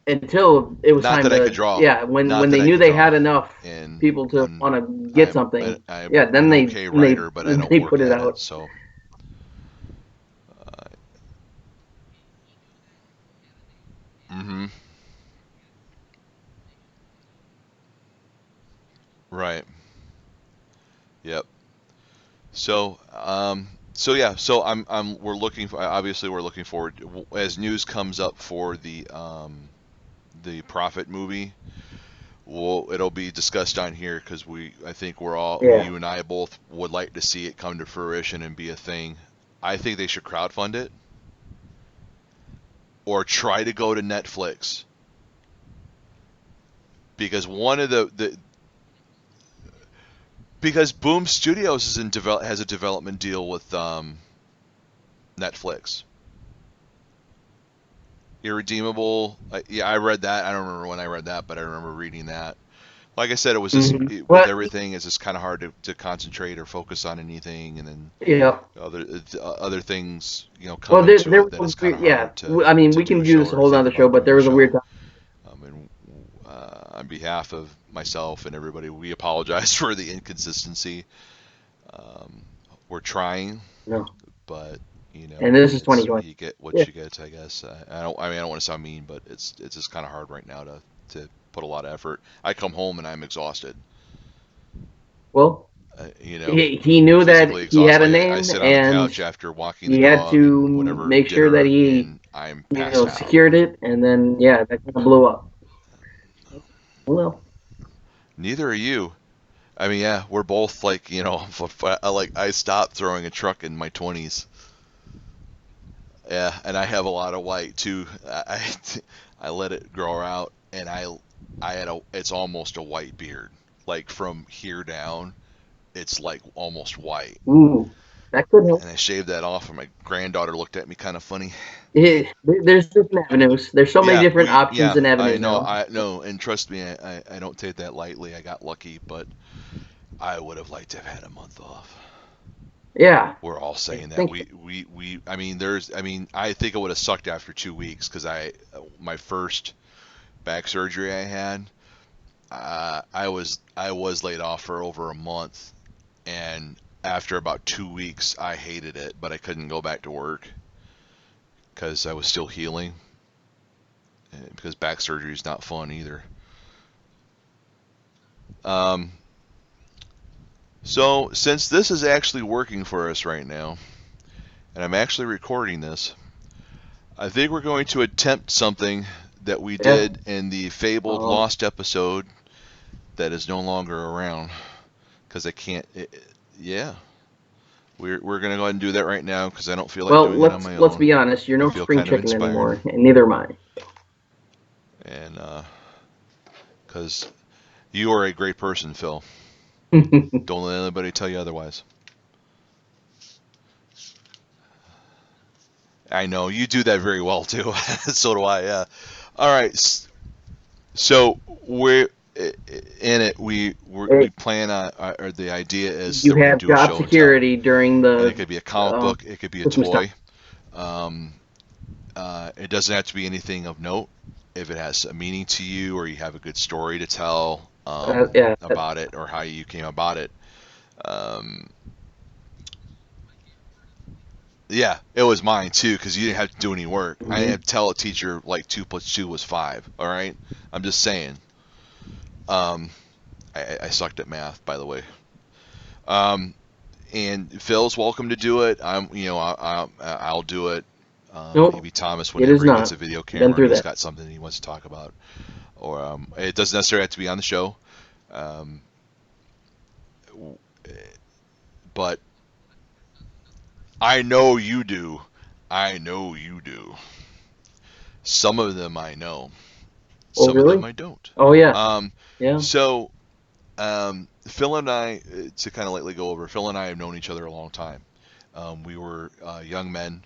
until it was Not time that I could to, draw. yeah, Not when that they I knew could they draw. had enough And people to want to get something. I'm Yeah, an okay writer, but I don't they work put it at it. out. So uh, mm-hmm. Right. Yep. So so yeah, so we're looking for, obviously we're looking forward as news comes up for the Prophet movie. Well, it'll be discussed on here because I think we're all, Yeah. you and I both would like to see it come to fruition and be a thing. I think they should crowdfund it or try to go to Netflix, because one of the because Boom Studios has a development deal with Netflix. Irredeemable. Yeah, I read that. I don't remember when I read that, but I remember reading that. Like I said, it was just with Well, everything, it's just kind of hard to concentrate or focus on anything, and then yeah. other things, come Well, into there it that was it's kind of yeah. hard to I mean, we do can a do show this a or whole think nother show, about but doing there a was a weird show. time. And on behalf of myself and everybody, we apologize for the inconsistency. Um, we're trying, No, but and this is it's 2020. you get Yeah. what you get, I guess. I mean, I don't want to sound mean, but it's just kind of hard right now to put a lot of effort. I come home and I'm exhausted. Well, Uh, you know, he knew that physically he had a exhausted. Like I name, sit on the and couch after walking the he had dog to and whatever make sure that dinner, he, and I'm passed out. secured it, and then yeah, that kind of blew up. Well, Neither are you. I mean, yeah, we're both like, I stopped throwing a truck in my 20s. Yeah, and I have a lot of white too. I let it grow out, and it's almost a white beard. Like from here down, it's like almost white. ooh, that could help. And I shaved that off, and my granddaughter looked at me kind of funny. There's different avenues. There's so many different options Yeah, and I avenues know, now. I know, and trust me, I don't take that lightly. I got lucky, but I would have liked to have had a month off. Yeah, We're all I saying that. think. I mean, I think it would have sucked after 2 weeks because my first back surgery I had, I was laid off for over a month, and after about 2 weeks, I hated it, but I couldn't go back to work because I was still healing, because back surgery is not fun either. Um, so since this is actually working for us right now, and I'm actually recording this, I think we're going to attempt something that we Yeah. did in the fabled Um, lost episode that is no longer around because I can't. Yeah, we're gonna go ahead and do that right now because I don't feel like well, doing it on my let's own. be honest. You're I no feel spring kind of chicken inspired, anymore, and neither am I. and because you are a great person, Phil. Don't let anybody tell you otherwise. I know you do that very well too. So do I. Yeah. All right. So we're in it. We Hey, plan on, or the idea is you that we're gonna have do a job show and tell, security during and it the could be a comic book, it could be a Christmas time. toy. Um, it doesn't have to be anything of note. If it has a meaning to you, or you have a good story to tell Yeah. about it, or how you came about it. Um, yeah, it was mine too because you didn't have to do any work. I didn't Mhm. have to tell a teacher like 2 + 2 was 5. All right, I'm just saying. Um, I sucked at math, by the way. Um, and Phil's welcome to do it. I'll do it. Nope, Maybe Thomas, it whenever is he gets not. a video Been camera and through he's that. got something he wants to talk about, or it doesn't necessarily have to be on the show. Um, but I know you do. I know you do. Some of them I know. Oh, Some of them really? I don't. Oh, yeah. Um, Yeah. so Phil and I, to kind of lightly go over, Phil and I have known each other a long time. We were young men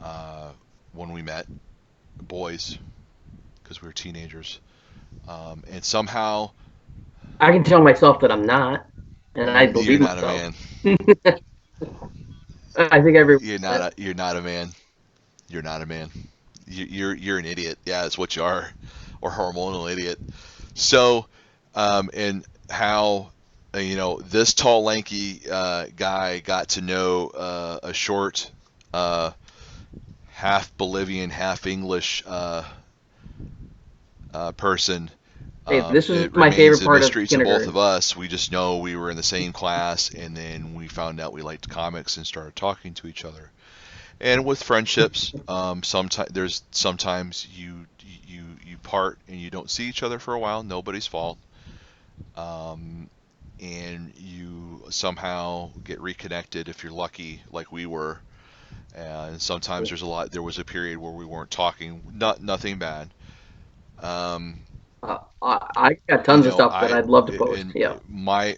uh, when we met, boys, because we were teenagers. And somehow, I can tell myself that I'm not, and I you're believe not a myself. man. I think everyone says. You're not a man. You're not a man. You're an idiot. Yeah, that's what you are, or hormonal idiot. So, and how this tall, lanky guy got to know a short, uh, half Bolivian, half English person. Hey, this is It my remains favorite a part of mystery to both of kindergarten. us. We just know we were in the same class, and then we found out we liked comics and started talking to each other. And with friendships, sometimes you part and you don't see each other for a while. Nobody's fault. Um, and you somehow get reconnected if you're lucky, like we were. And sometimes there was a period where we weren't talking. Nothing bad. Um, I got tons of stuff that I'd love to post. in Yeah. my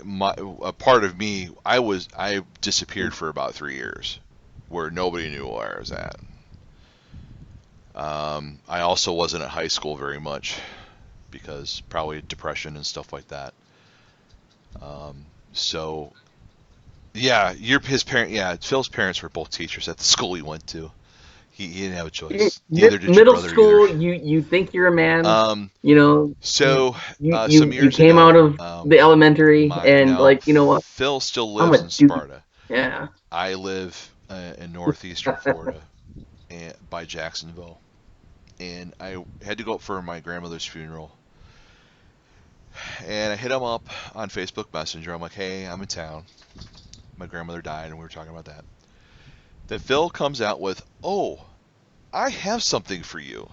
a part of me, I disappeared for about 3 years, where nobody knew where I was at. I also wasn't at high school very much because probably depression and stuff like that. So yeah, his parent. Yeah, Phil's parents were both teachers at the school he went to. He didn't have a choice. Neither did your Middle brother either. school, you think you're a man, Um, you know, you so you some you, you years came out ago, of the elementary my and now like, you know what, Phil still I'm lives a in dude. Sparta. Yeah. I live in northeastern Florida, and, by Jacksonville, and I had to go up for my grandmother's funeral. And I hit him up on Facebook Messenger. I'm like, "Hey, I'm in town. My grandmother died, and we were talking about that." Then Phil comes out with, "Oh, I have something for you."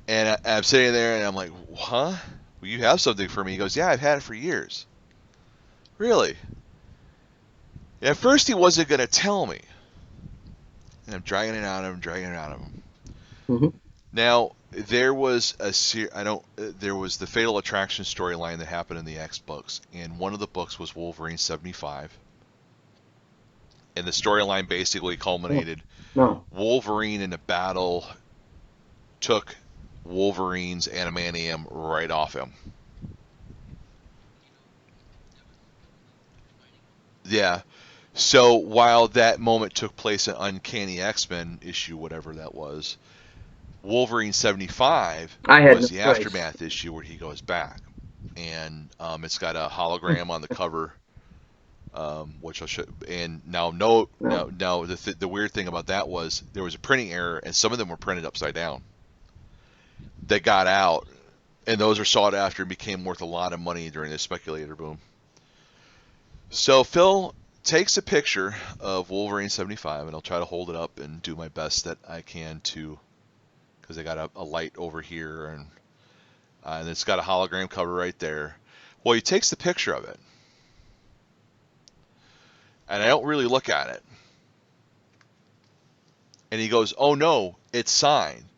And I'm sitting there, and I'm like, "Huh? Well, you have something for me?" He goes, "Yeah, I've had it for years." Really? And at first, he wasn't gonna tell me, and I'm dragging it out of him, dragging it out of him. Hmm. Now, there was I don't there was the Fatal Attraction storyline that happened in the X books, and one of the books was Wolverine 75, and the storyline basically Oh, culminated no. Wolverine in a battle took Wolverine's adamantium right off him. Yeah. So while that moment took place in Uncanny X-Men issue, whatever that was, Wolverine 75 I had was no the choice. aftermath issue where he goes back, and it's got a hologram on the cover, which I'll show. And now, no, No. now the weird thing about that was there was a printing error, and some of them were printed upside down. They got out, and those are sought after and became worth a lot of money during the speculator boom. So Phil takes a picture of Wolverine 75, and I'll try to hold it up and do my best that I can to, because I got a light over here, and it's got a hologram cover right there. Well, he takes the picture of it, and I don't really look at it. And he goes, "Oh no, it's signed."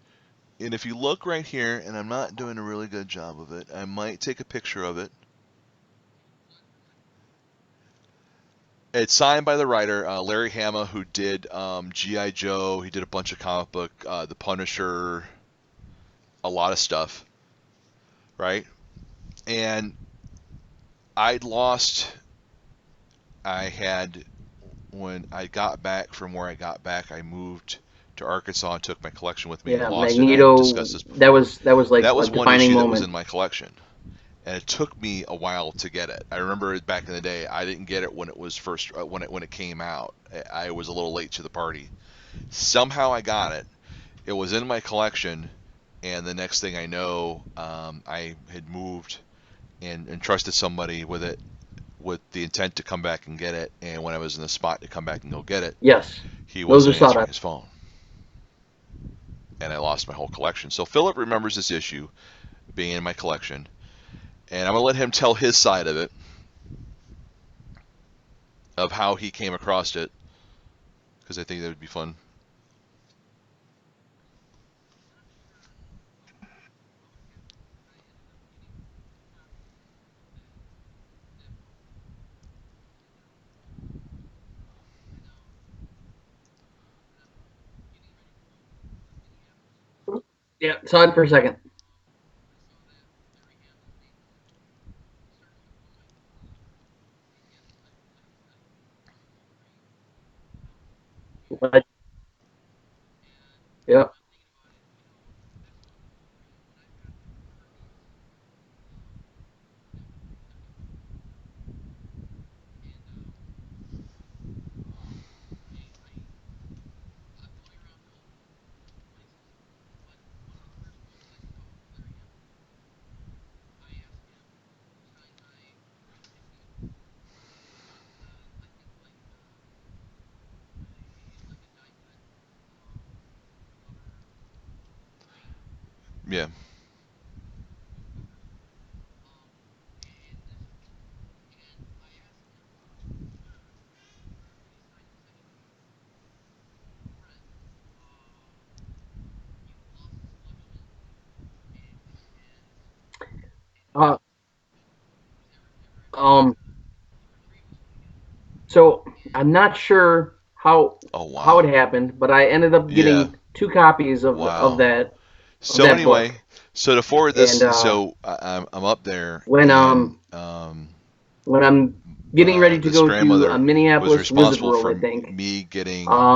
And if you look right here, and I'm not doing a really good job of it, I might take a picture of it. It's signed by the writer Larry Hama, who did GI Joe. He did a bunch of comic book, The Punisher, a lot of stuff, right? And I'd lost. I had when I got back from where I got back, I moved to Arkansas and took my collection with me and Yeah, lost it. I discussed Magneto. this That before. was that was like That a was one defining issue that was moment. in my collection, and it took me a while to get it. I remember back in the day, I didn't get it when it was first when it came out. I was a little late to the party. Somehow I got it. It was in my collection, and the next thing I know, I had moved and trusted somebody with it with the intent to come back and get it. And when I was in the spot to come back and go get it, Yes, he those are wasn't sought answering out. his phone, and I lost my whole collection. So Philip remembers this issue being in my collection, and I'm gonna let him tell his side of it, of how he came across it, because I think that would be fun. Yeah, saw it for a second. But, yeah. Yeah, Uh, um. So I'm not sure how oh how it wow, happened, but I ended up yeah, getting two copies Wow. of So that book. anyway, so to forward And this, so I'm up there, when and when I'm getting ready to this go to grandmother was Minneapolis Wizard responsible World, for I think, me getting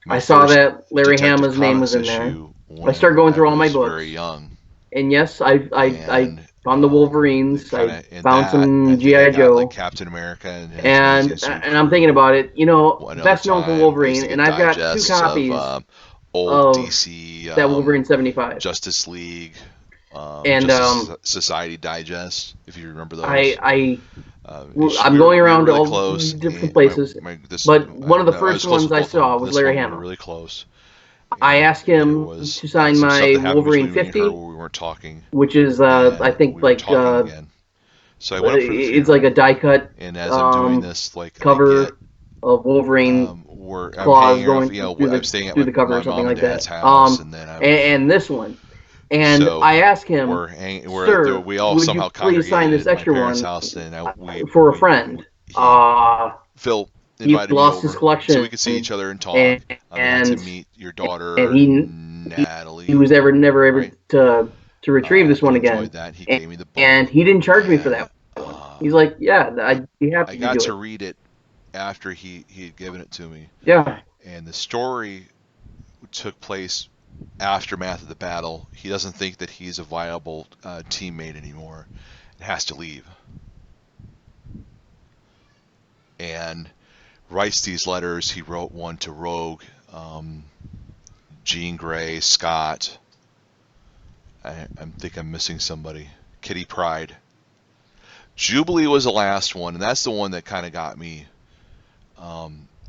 my I saw first that Larry Detective Hama's name was Comics in there. issue I when started going I through all my was very books, young, and yes, I and found the it Wolverines. kind I of in found that I some think I GI got like Joe, Captain America and his Amazing Suit and I'm thinking crew. about it. Another Best known for time, I used Wolverine, to and get I've got two digests of copies old of DC that Wolverine 75, Justice League, and Justice Society Digest, if you remember I those. I I'm We were going we were around to really all close, these different and places, my this but one of the I was first close ones with I both of them, saw but was this Larry one we were Hama. really close, I and asked there him was to sign some stuff my that happened Wolverine between me and her 50, where we weren't talking, which is I and think we were talking again. So I went up for the it's like a funeral, die cut and as I'm doing um, this, like I get cover of Wolverine where I'm claws hanging off, going I'm staying at through the cover or my something mom and like dad's that. house, and then And this one, and so I asked him, we're "Sir, we all would you somehow please sign congregated this at my extra parents' one house, and for a friend?" he Uh, Phil he invited me lost his over so we collection, could see each other and talk. and I got to and, meet your and daughter he Natalie, was never able right? to retrieve this I one enjoyed again, that. He gave me the and book, he didn't charge me for and that one. He's like, "Yeah, I'd be I happy to got do to it." read it after he had given it to me, Yeah. and the story took place aftermath of the battle. He doesn't think that he's a viable teammate anymore and has to leave, and writes these letters. He wrote one to Rogue, um, Jean Grey, Scott. I think I'm missing somebody. Kitty Pryde. Jubilee was the last one, and that's the one that kind of got me.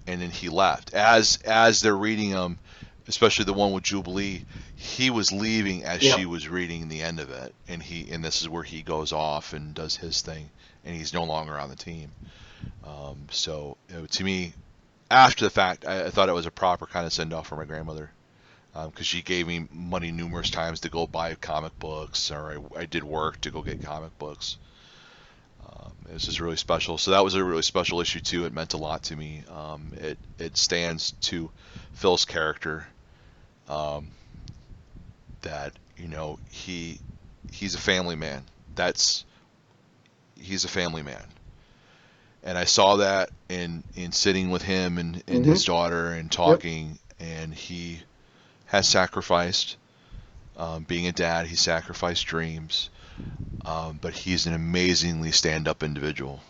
And then he left. As they're reading them, especially the one with Jubilee, he was leaving as she Yep. was reading the end of it, and this is where he goes off and does his thing, and he's no longer on the team. So to me, after the fact, I thought it was a proper kind of send off for my grandmother, because she gave me money numerous times to go buy comic books, or I did work to go get comic books. This is really special. So that was a really special issue too. It meant a lot to me. It stands to Phil's character, um, that he's a family man. That's He's a family man, and I saw that in sitting with him and his Hmm. daughter and Yep. talking, and he has sacrificed. Being a dad, he sacrificed dreams, but he's an amazingly stand-up individual.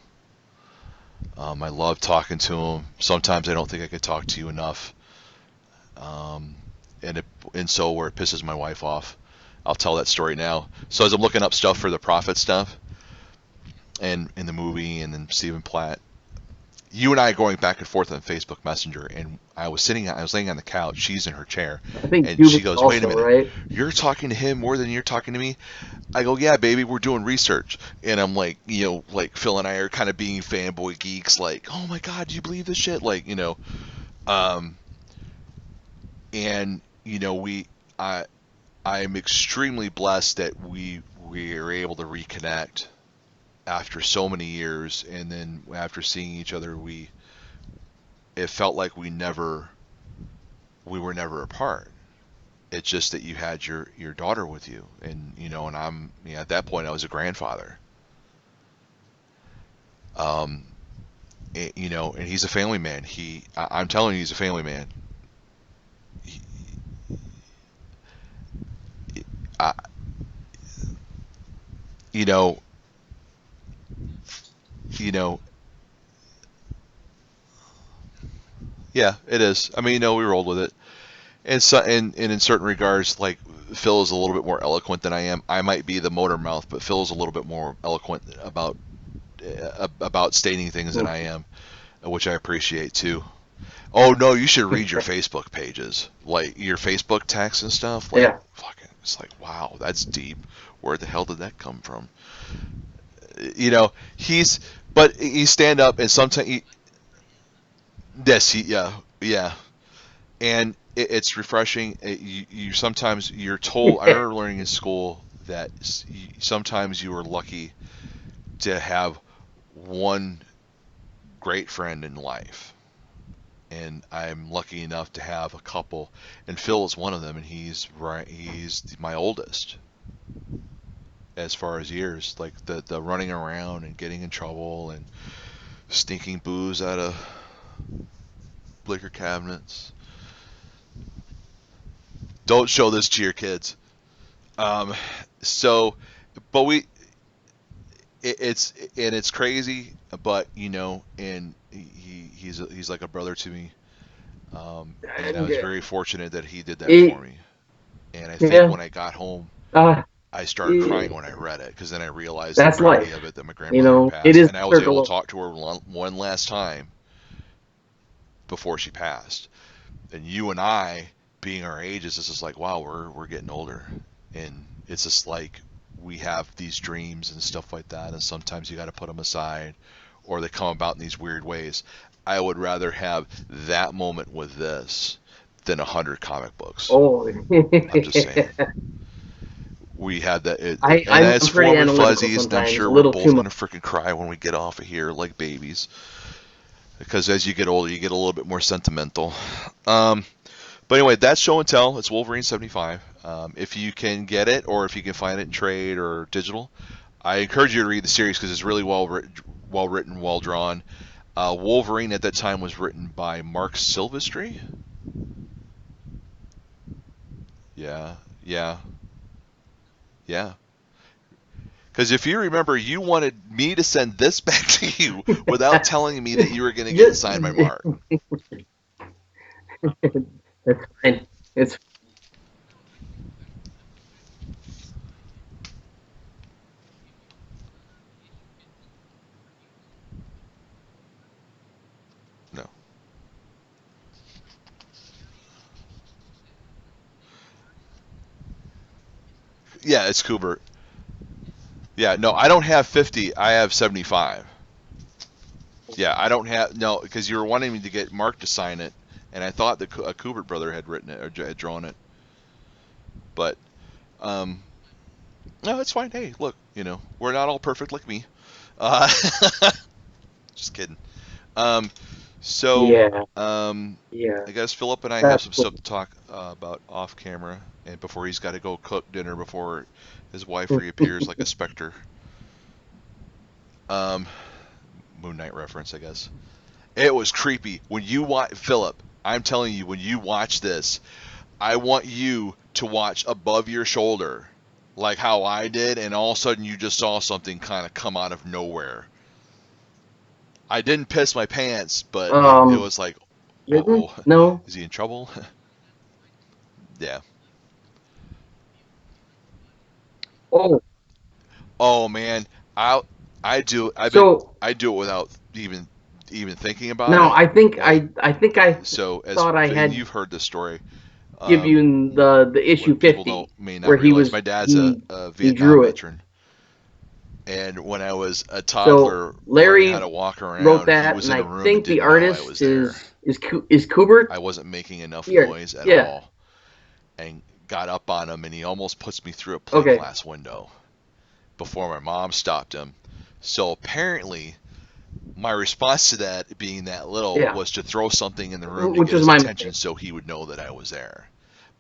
I love talking to him. Sometimes I don't think I could talk to you enough, um, and it, and so where it pisses my wife off, I'll tell that story now. So as I'm looking up stuff for the Prophet stuff, and in the movie, and then Stephen Platt, you and I are going back and forth on Facebook Messenger, and I was laying on the couch. She's in her chair, I think and she Jubilee goes, "Wait a also, minute, right? you're talking to him more than you're talking to me." I go, "Yeah, baby, we're doing research," and I'm like, like Phil and I are kind of being fanboy geeks, like, "Oh my God, do you believe this shit?" Like, um, and I, I'm extremely blessed that we are able to reconnect after so many years, and then after seeing each other, it felt like we were never apart. It's just that you had your daughter with you, and and at that point I was a grandfather. Um, and he's a family man. I'm telling you, he's a family man. He, I, you know, you know, yeah, it is. I mean, we rolled with it, and in certain regards, like Phil is a little bit more eloquent than I am. I might be the motor mouth, but Phil is a little bit more eloquent about stating things than I am, which I appreciate too. Oh no, you should read your Facebook pages, like your Facebook texts and stuff. Like Yeah. fucking, it's like wow, that's deep. Where the hell did that come from? But he stand up and sometimes yes, yeah, yeah, and it's refreshing. You sometimes you're told. I remember learning in school that sometimes you are lucky to have one great friend in life, and I'm lucky enough to have a couple, and Phil is one of them, and he's my oldest as far as years, like the running around and getting in trouble and sneaking booze out of liquor cabinets. Don't show this to your kids. Um, so, but it's crazy, but and he's like a brother to me. And I And, was very fortunate that he did that for it, me. And I think yeah, when I got home, uh, I started crying it, when I read it because then I realized the that's rarity life. of it that my You grandmother had know, it passed, is and I the was able circle to of. talk to her one last time before she passed. And you and I, being our ages, it's just like, wow, we're getting older, and it's just like we have these dreams and stuff like that, and sometimes you got to put them aside, or they come about in these weird ways. I would rather have that moment with this than 100 comic books. Oh, I'm just saying. We had that, and I'm it's pretty warm and analytical fuzzies, and I'm sometimes, a sure we're little too both much. gonna freaking cry when we get off of here like babies. Because as you get older, you get a little bit more sentimental. Um, but anyway, that's show and tell. It's Wolverine 75. If you can get it, or if you can find it in trade or digital, I encourage you to read the series because it's really well written, well drawn. Wolverine at that time was written by Mark Silvestri. Yeah, yeah, yeah. Because if you remember, you wanted me to send this back to you without telling me that you were going to get it Just, signed by Mark. that's fine. It's No. Yeah, it's Kubert. Yeah, no, I don't have 50. I have 75. Yeah, I don't have no because you were wanting me to get Mark to sign it, and I thought the Kubert brother had written it or had drawn it, but um, no, it's fine. Hey, look, we're not all perfect like me. Uh, just kidding. Um, so yeah, um, yeah. I guess Philip and I have That's some cool. stuff to talk about off camera, and before he's got to go cook dinner before his wife reappears like a specter. Um, Moon Knight reference, I guess. It was creepy when you watch Philip. I'm telling you, when you watch this, I want you to watch above your shoulder, like how I did, and all of a sudden you just saw something kind of come out of nowhere. I didn't piss my pants, but it Um, was like, uh didn't? oh, No. is he in trouble? Yeah. Oh, Oh man, I I do I've been so I do it without even thinking about now it. I Like I think I so as thought I and had you've heard this story. give Um, you the issue what people don't 50 may where not realize, my dad's a he Vietnam drew it. veteran, and when I was a So toddler learning how Larry to walk wrote around, he that, was and in a I room and think the didn't know I artist was there. is Kubert. I wasn't making enough The artist, noise at yeah. all, and got up on him, and he almost puts me through a plate Okay, glass window before my mom stopped him. So apparently, my response to that, being that little, yeah, was to throw something in the room to which get was his my attention mistake. so he would know that I was there.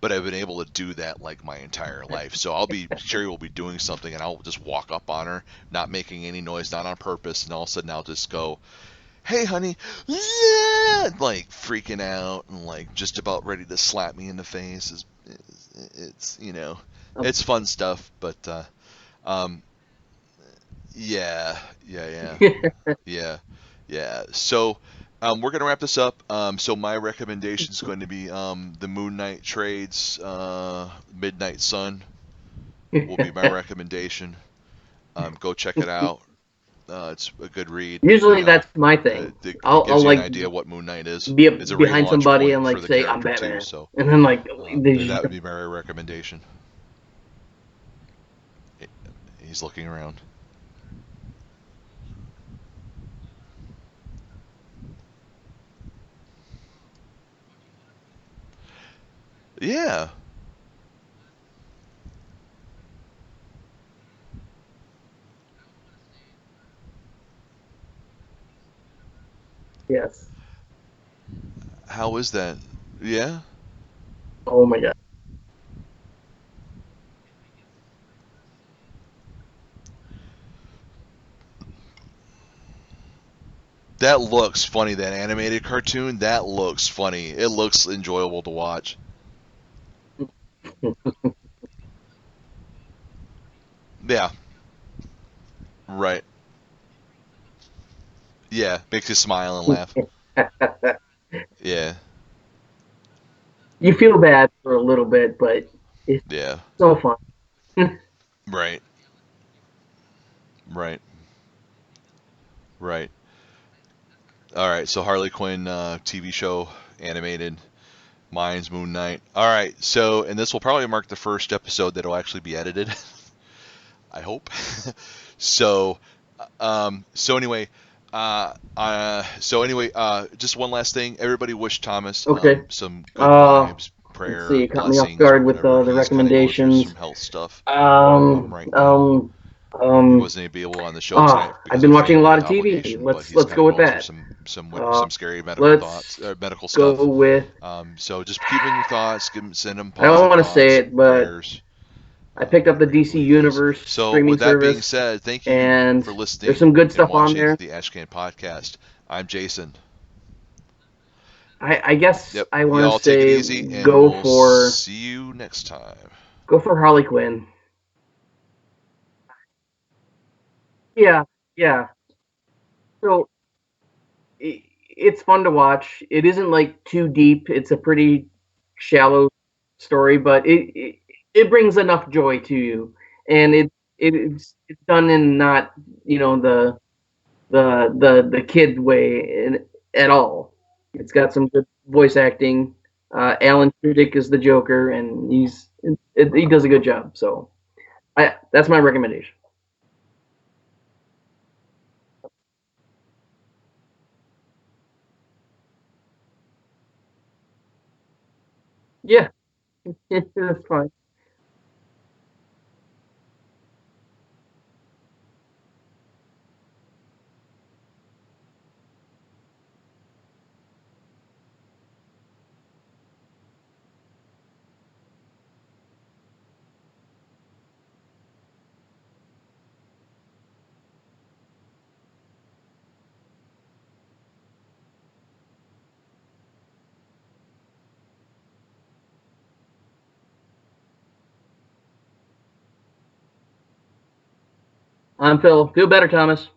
But I've been able to do that like my entire life. So I'll be Sherry will be doing something and I'll just walk up on her, not making any noise, not on purpose, and all of a sudden I'll just go, "Hey, honey," like freaking out and like just about ready to slap me in the face. It's it's fun stuff, but um, yeah, yeah, yeah. Yeah, yeah. So we're gonna wrap this up. So my recommendation is going to be the Moon Knight trades. Midnight Sun will be my recommendation. Go check it out. It's a good read. Usually that's my thing. It I'll gives you an like idea of what Moon Knight is. be It's a behind relaunch somebody point and for like the say I'm character too. Batman, So and then like they just that would be my recommendation. He's looking around. Yeah. yes. How is that? Yeah, Oh my god. that looks funny. That animated cartoon, that looks funny. It looks enjoyable to watch. Yeah, right. Yeah, makes you smile and laugh. Yeah, You feel bad for a little bit, but it's yeah, so fun. right, right, right. All right, so Harley Quinn TV show animated. Mine's Moon Knight. All right, so and this will probably mark the first episode that'll actually be edited. I hope. so, just one last thing. Everybody wish Thomas Okay. some good Uh, vibes, let's see. prayer, You caught me off blessings, or guard with whatever. the He's kind of going through some recommendations. health stuff Um, right now. um, He um, wasn't able on the show tonight I've because been of watching a lot family of TV. obligation, but Let's he's let's kind go of with going through that. some Uh, scary medical thoughts, let's medical go stuff. with. So just keep in your thoughts, send him I don't positive want to say thoughts, it, but prayers, I picked up the DC whatever he needs. Universe So, streaming with that being service, said, thank you and for there's some listening good and stuff on watching there. the Ashcan Podcast. I'm Jason. I guess Yep, I want to y'all take it say easy, and go we'll for see you next time. Harley Quinn. Yeah, yeah. So it's fun to watch. It isn't like too deep. It's a pretty shallow story, but it brings enough joy to you, and it's done in not the kid way at all. It's got some good voice acting. Alan Tudyk is the Joker, and he does a good job. So that's my recommendation. Yeah, that's fine. I'm Phil. Feel better, Thomas.